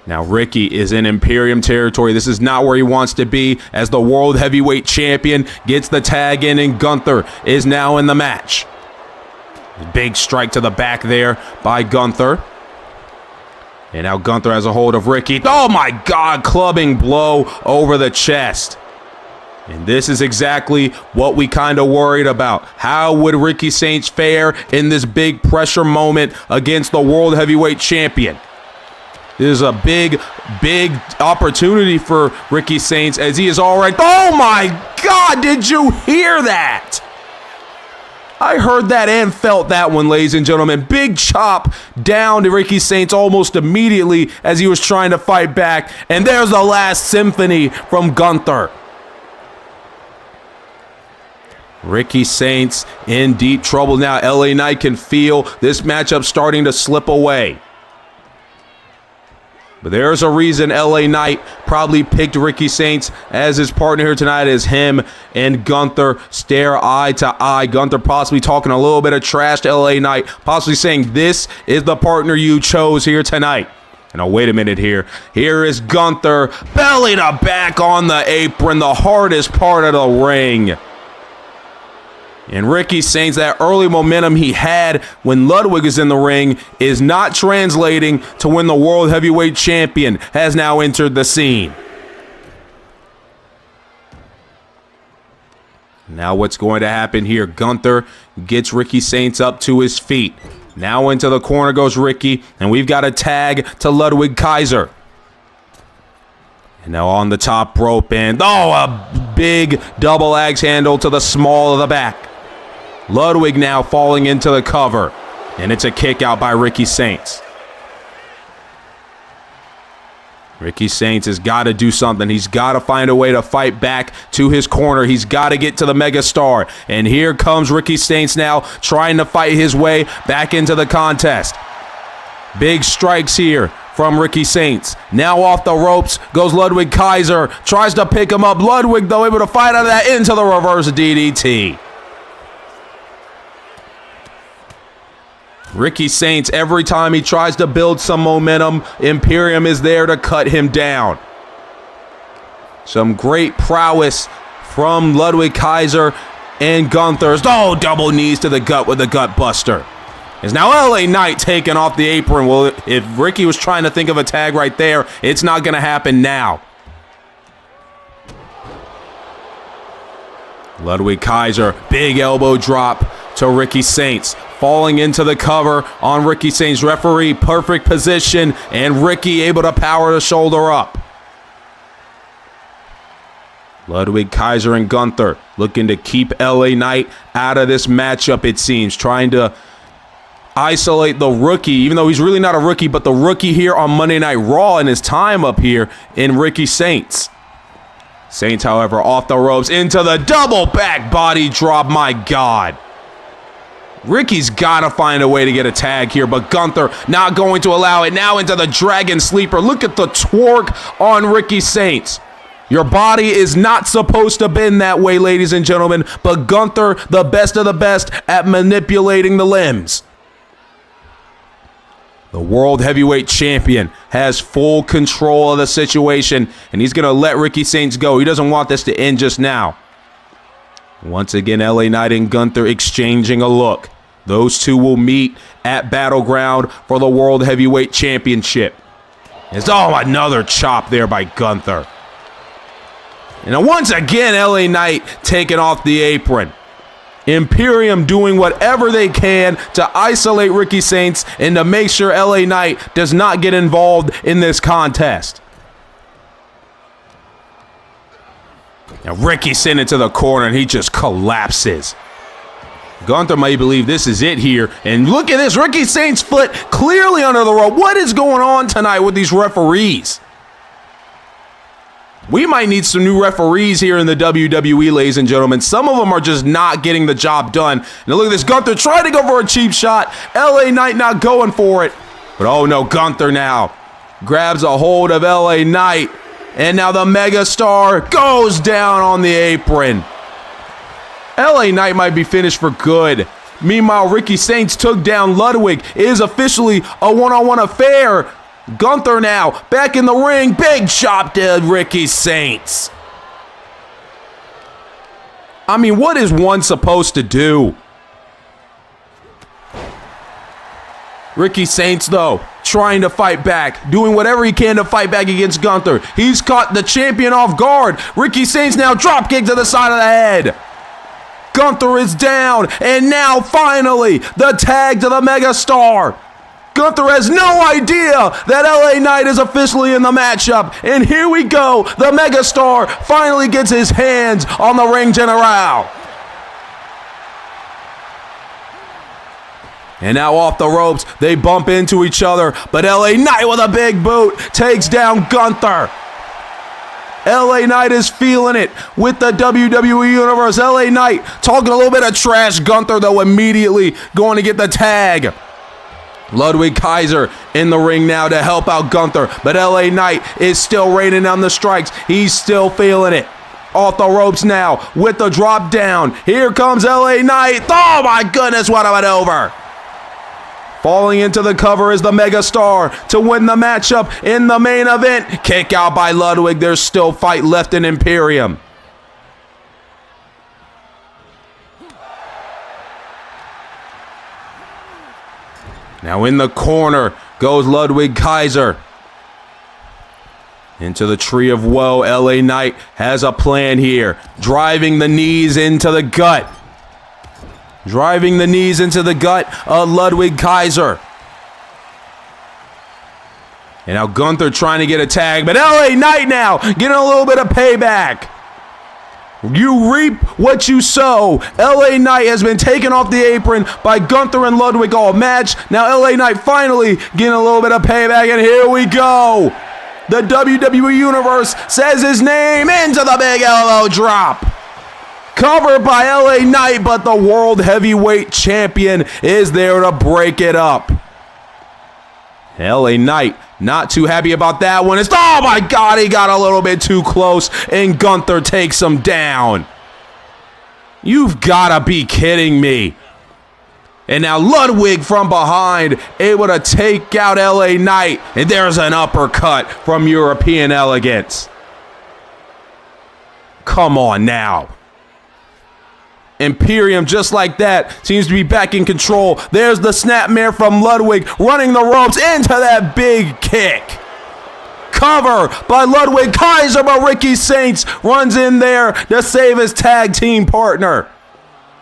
Now Ricky is in Imperium territory. This is not where he wants to be, as the World Heavyweight Champion gets the tag in, and Gunther is now in the match. Big strike to the back there by Gunther. And now Gunther has a hold of Ricky. Oh my God, clubbing blow over the chest. And this is exactly what we kind of worried about. How would Ricky Saints fare in this big pressure moment against the World Heavyweight Champion? This is a big, big opportunity for Ricky Saints, as he is already... Oh my God, did you hear that? I heard that and felt that one, ladies and gentlemen. Big chop down to Ricky Saints almost immediately as he was trying to fight back. And there's the last symphony from Gunther. Ricky Saints in deep trouble now. LA Knight can feel this matchup starting to slip away. But there's a reason LA Knight probably picked Ricky Saints as his partner here tonight, as him and Gunther stare eye to eye. Gunther possibly talking a little bit of trash to LA Knight, possibly saying this is the partner you chose here tonight. And oh, wait a minute here. Here is Gunther, belly to back on the apron, the hardest part of the ring. And Ricky Saints, that early momentum he had when Ludwig is in the ring is not translating to when the World Heavyweight Champion has now entered the scene. Now what's going to happen here? Gunther gets Ricky Saints up to his feet. Now into the corner goes Ricky, and we've got a tag to Ludwig Kaiser. And now on the top rope, and a big double axe handle to the small of the back. Ludwig now falling into the cover, and it's a kick out by Ricky Saints. Ricky Saints has got to do something. He's got to find a way to fight back to his corner. He's got to get to the megastar. And here comes Ricky Saints now trying to fight his way back into the contest. Big strikes here from Ricky Saints. Now off the ropes goes Ludwig Kaiser. Tries to pick him up. Ludwig, though, able to fight out of that into the reverse DDT. Ricky Saints, every time he tries to build some momentum, Imperium is there to cut him down. Some great prowess from Ludwig Kaiser and Gunther. Oh, double knees to the gut with the gut buster. Is now LA Knight taking off the apron. Well, if Ricky was trying to think of a tag right there, it's not going to happen now. Ludwig Kaiser, big elbow drop to Ricky Saints. Falling into the cover on Ricky Saints. Referee, perfect position, and Ricky able to power the shoulder up. Ludwig Kaiser and Gunther looking to keep LA Knight out of this matchup, it seems. Trying to isolate the rookie, even though he's really not a rookie, but the rookie here on Monday Night Raw in his time up here in Ricky Saints. Saints, however, off the ropes into the double back body drop. My God. Ricky's got to find a way to get a tag here, but Gunther not going to allow it. Now into the Dragon Sleeper. Look at the torque on Ricky Saints. Your body is not supposed to bend that way, ladies and gentlemen, but Gunther, the best of the best at manipulating the limbs. The World Heavyweight Champion has full control of the situation, and he's going to let Ricky Saints go. He doesn't want this to end just now. Once again, LA Knight and Gunther exchanging a look. Those two will meet at Battleground for the World Heavyweight Championship. Another chop there by Gunther. And once again, LA Knight taking off the apron. Imperium doing whatever they can to isolate Ricky Saints and to make sure LA Knight does not get involved in this contest. Now Ricky sent it to the corner and he just collapses. Gunther may believe this is it here. And look at this, Ricky Saints' foot clearly under the rope. What is going on tonight with these referees? We might need some new referees here in the WWE, ladies and gentlemen. Some of them are just not getting the job done. Now look at this, Gunther trying to go for a cheap shot. LA Knight not going for it. But oh no, Gunther now grabs a hold of LA Knight. And now the megastar goes down on the apron. LA Knight might be finished for good. Meanwhile, Ricky Saints took down Ludwig. It is officially a one-on-one affair. Gunther now back in the ring. Big chop to Ricky Saints. I mean, what is one supposed to do? Ricky Saints, though, trying to fight back, doing whatever he can to fight back against Gunther. He's caught the champion off guard. Ricky Saints now drop kick to the side of the head. Gunther is down, and now finally the tag to the megastar. Gunther has no idea that LA Knight is officially in the matchup, and here we go. The megastar finally gets his hands on the ring general. And now off the ropes, they bump into each other, but LA Knight with a big boot takes down Gunther. LA Knight is feeling it with the WWE Universe. LA Knight talking a little bit of trash. Gunther, though, immediately going to get the tag. Ludwig Kaiser in the ring now to help out Gunther, but LA Knight is still raining down the strikes. He's still feeling it. Off the ropes now with the drop down. Here comes LA Knight. Oh my goodness, what a maneuver. Falling into the cover is the megastar to win the matchup in the main event. Kick out by Ludwig. There's still fight left in Imperium. Now in the corner goes Ludwig Kaiser. Into the tree of woe. LA Knight has a plan here. Driving the knees into the gut. Driving the knees into the gut of Ludwig Kaiser. And now Gunther trying to get a tag, but LA Knight now getting a little bit of payback. You reap what you sow. LA Knight has been taken off the apron by Gunther and Ludwig all match. Now LA Knight finally getting a little bit of payback, and here we go. The WWE Universe says his name into the big elbow drop. Covered by LA Knight, but the World Heavyweight Champion is there to break it up. LA Knight not too happy about that one. Oh my God, he got a little bit too close, and Gunther takes him down. You've got to be kidding me. And now Ludwig from behind, able to take out LA Knight, and there's an uppercut from European Elegance. Come on now. Imperium, just like that, seems to be back in control. There's the snapmare from Ludwig, running the ropes into that big kick. Cover by Ludwig Kaiser, but Ricky Saints runs in there to save his tag team partner.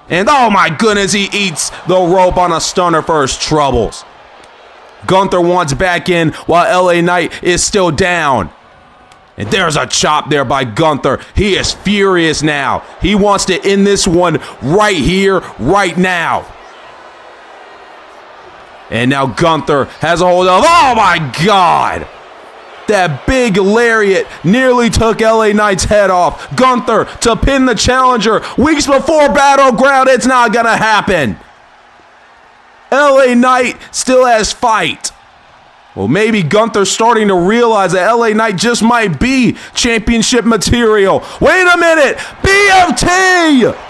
And oh my goodness, he eats the rope on a stunner for his troubles. Gunther wants back in while LA Knight is still down. And there's a chop there by Gunther. He is furious now. He wants to end this one right here, right now. And now Gunther has a hold of, oh my God! That big lariat nearly took LA Knight's head off. Gunther to pin the challenger. Weeks before Battleground, it's not gonna happen. LA Knight still has fight. Well, maybe Gunther's starting to realize that LA Knight just might be championship material. Wait a minute! BFT!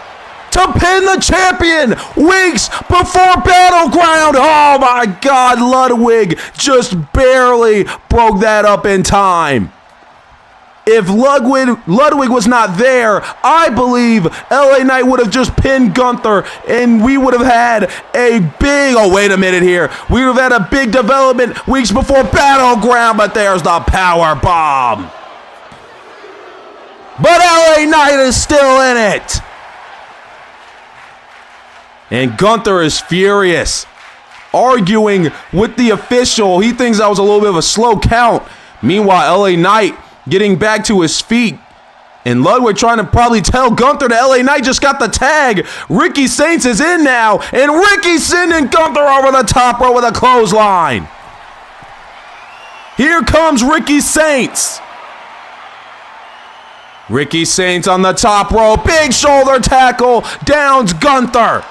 To pin the champion weeks before Battleground. Oh my God, Ludwig just barely broke that up in time. If Ludwig was not there, I believe LA Knight would have just pinned Gunther, and we would have had a big, oh wait a minute here, we would have had a big development weeks before Battleground, but there's the power bomb. But LA Knight is still in it. And Gunther is furious, arguing with the official. He thinks that was a little bit of a slow count. Meanwhile, LA Knight getting back to his feet, and Ludwig trying to probably tell Gunther that LA Knight just got the tag. Ricky Saints is in now, and Ricky sending Gunther over the top rope with a clothesline. Here comes Ricky Saints. Ricky Saints on the top rope, big shoulder tackle, downs Gunther.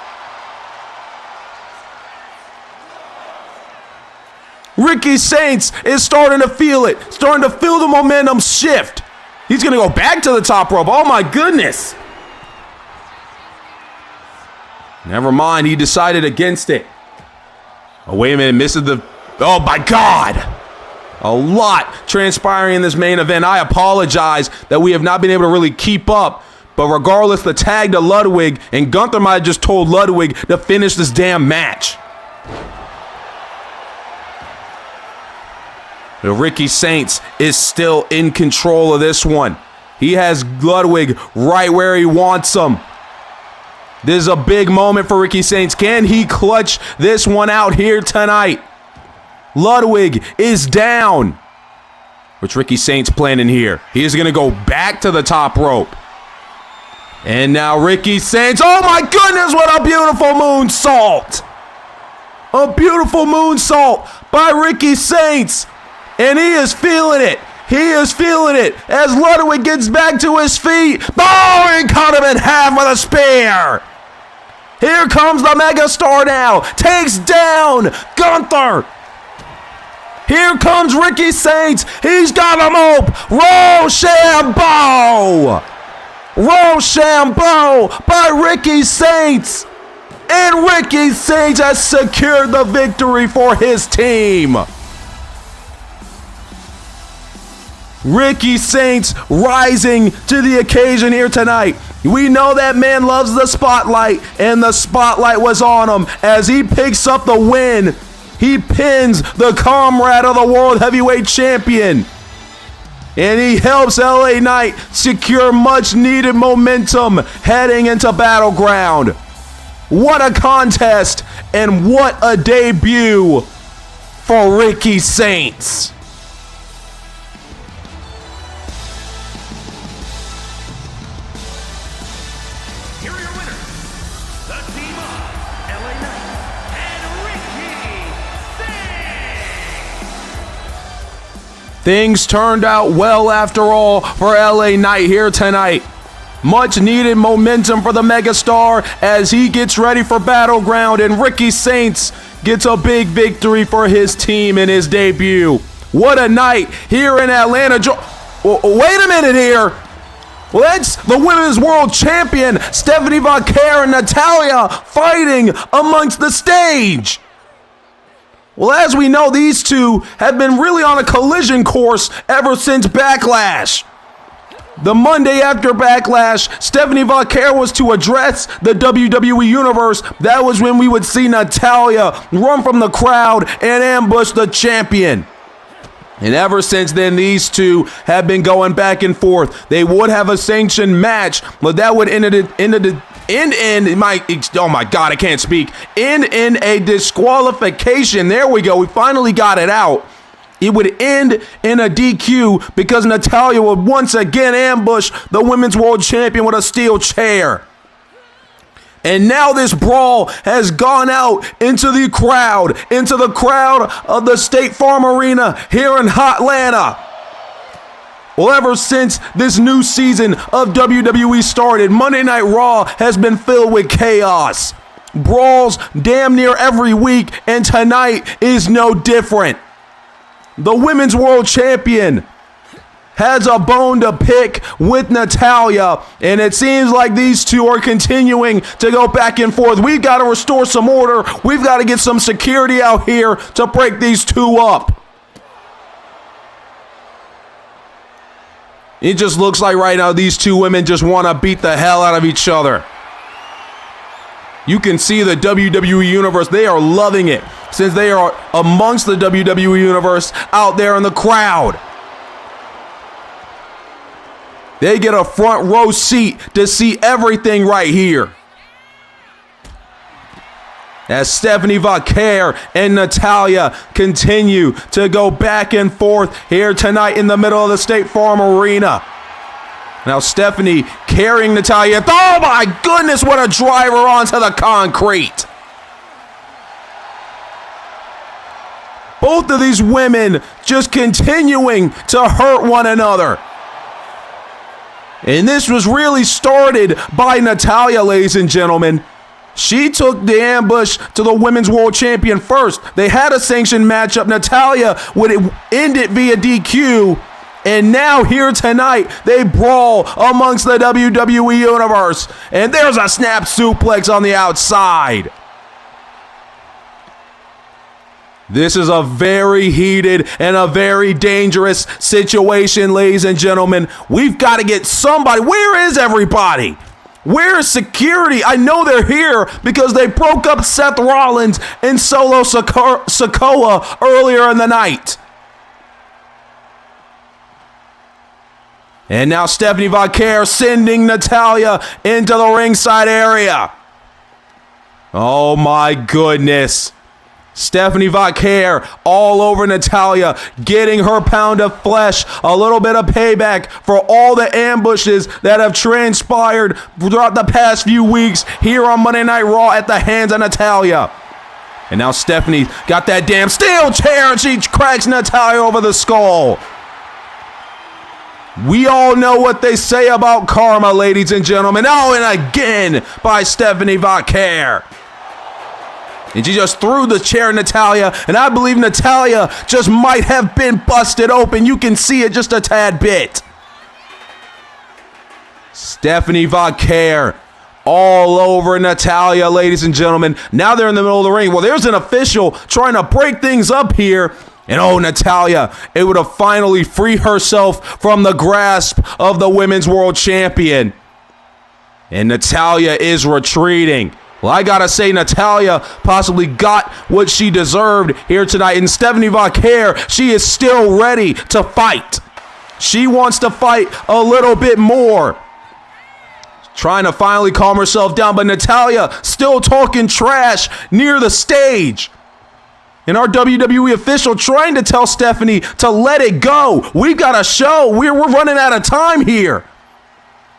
Ricky Saints is starting to feel it, starting to feel the momentum shift. He's going to go back to the top rope. Oh my goodness. Never mind, he decided against it. Oh, wait a minute, misses the, oh my God. A lot transpiring in this main event. I apologize that we have not been able to really keep up. But regardless, the tag to Ludwig, and Gunther might have just told Ludwig to finish this damn match. Ricky Saints is still in control of this one. He has Ludwig right where he wants him. This is a big moment for Ricky Saints. Can he clutch this one out here tonight? Ludwig is down. What's Ricky Saints planning here? He is going to go back to the top rope. And now Ricky Saints, oh my goodness, what a beautiful moonsault. A beautiful moonsault by Ricky Saints. And he is feeling it. He is feeling it as Ludwig gets back to his feet. Oh, he cut him in half with a spear. Here comes the megastar now. Takes down Gunther. Here comes Ricky Saints. He's got him up. Rochambeau. Rochambeau by Ricky Saints. And Ricky Saints has secured the victory for his team. Ricky Saints rising to the occasion here tonight. We know that man loves the spotlight, and the spotlight was on him as he picks up the win. He pins the comrade of the World Heavyweight Champion. And he helps LA Knight secure much needed momentum heading into Battleground. What a contest, and what a debut for Rhea Saints.
Here are your winners, the team of LA Knight and Rhea Sane.
Things turned out well after all for LA Knight here tonight. Much needed momentum for the megastar as he gets ready for Battleground, and Rhea Saints gets a big victory for his team in his debut. What a night here in Atlanta. Wait a minute here. Well, that's the Women's World Champion, Stephanie Vaquer and Natalya, fighting amongst the stage. Well, as we know, these two have been really on a collision course ever since Backlash. The Monday after Backlash, Stephanie Vaquer was to address the WWE Universe. That was when we would see Natalya run from the crowd and ambush the champion. And ever since then, these two have been going back and forth. They would have a sanctioned match, but that would end in a disqualification. There we go. We finally got it out. It would end in a DQ because Natalya would once again ambush the Women's World Champion with a steel chair. And now this brawl has gone out into the crowd of the State Farm Arena here in Hotlanta. Well, ever since this new season of WWE started, Monday Night Raw has been filled with chaos. Brawls damn near every week, and tonight is no different. The Women's World Champion has a bone to pick with Natalya, and it seems like these two are continuing to go back and forth. We've got to restore some order. We've got to get some security out here to break these two up. It just looks like right now these two women just want to beat the hell out of each other. You can see the WWE Universe, they are loving it since they are amongst the WWE Universe out there in the crowd. They get a front row seat to see everything right here. As Stephanie Vaquer and Natalya continue to go back and forth here tonight in the middle of the State Farm Arena. Now Stephanie carrying Natalya. Oh my goodness, what a driver onto the concrete. Both of these women just continuing to hurt one another. And this was really started by Natalya, ladies and gentlemen. She took the ambush to the Women's World Champion first. They had a sanctioned matchup. Natalya would end it via DQ. And now here tonight, they brawl amongst the WWE Universe. And there's a snap suplex on the outside. This is a very heated and a very dangerous situation, ladies and gentlemen. We've got to get somebody. Where is everybody? Where is security? I know they're here because they broke up Seth Rollins and Solo Sikoa earlier in the night. And now Stephanie Vaquer sending Natalya into the ringside area. Oh my goodness. Stephanie Vaquer all over Natalya, getting her pound of flesh, a little bit of payback for all the ambushes that have transpired throughout the past few weeks here on Monday Night Raw at the hands of Natalya. And now Stephanie got that damn steel chair and she cracks Natalya over the skull. We all know what they say about karma, ladies and gentlemen. Oh, and again by Stephanie Vaquer. And she just threw the chair at Natalya, and I believe Natalya just might have been busted open. You can see it just a tad bit. Stephanie Vaquer all over Natalya, ladies and gentlemen. Now they're in the middle of the ring. Well, there's an official trying to break things up here. And oh, Natalya able to finally free herself from the grasp of the Women's World Champion. And Natalya is retreating. Well, I gotta say, Natalya possibly got what she deserved here tonight. And Stephanie Vaquer, she is still ready to fight. She wants to fight a little bit more. trying to finally calm herself down, but Natalya still talking trash near the stage. And our WWE official trying to tell Stephanie to let it go. We've got a show. We're running out of time here.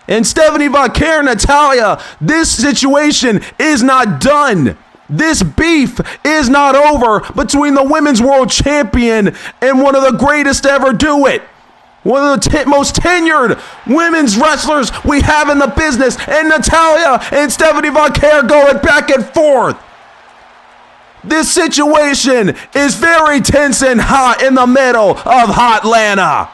And Stephanie Von Care and Natalya, this situation is not done. This beef is not over between the Women's World Champion and one of the greatest to ever do it. One of the most tenured women's wrestlers we have in the business. And Natalya and Stephanie Von Care going back and forth. This situation is very tense and hot in the middle of Hotlanta.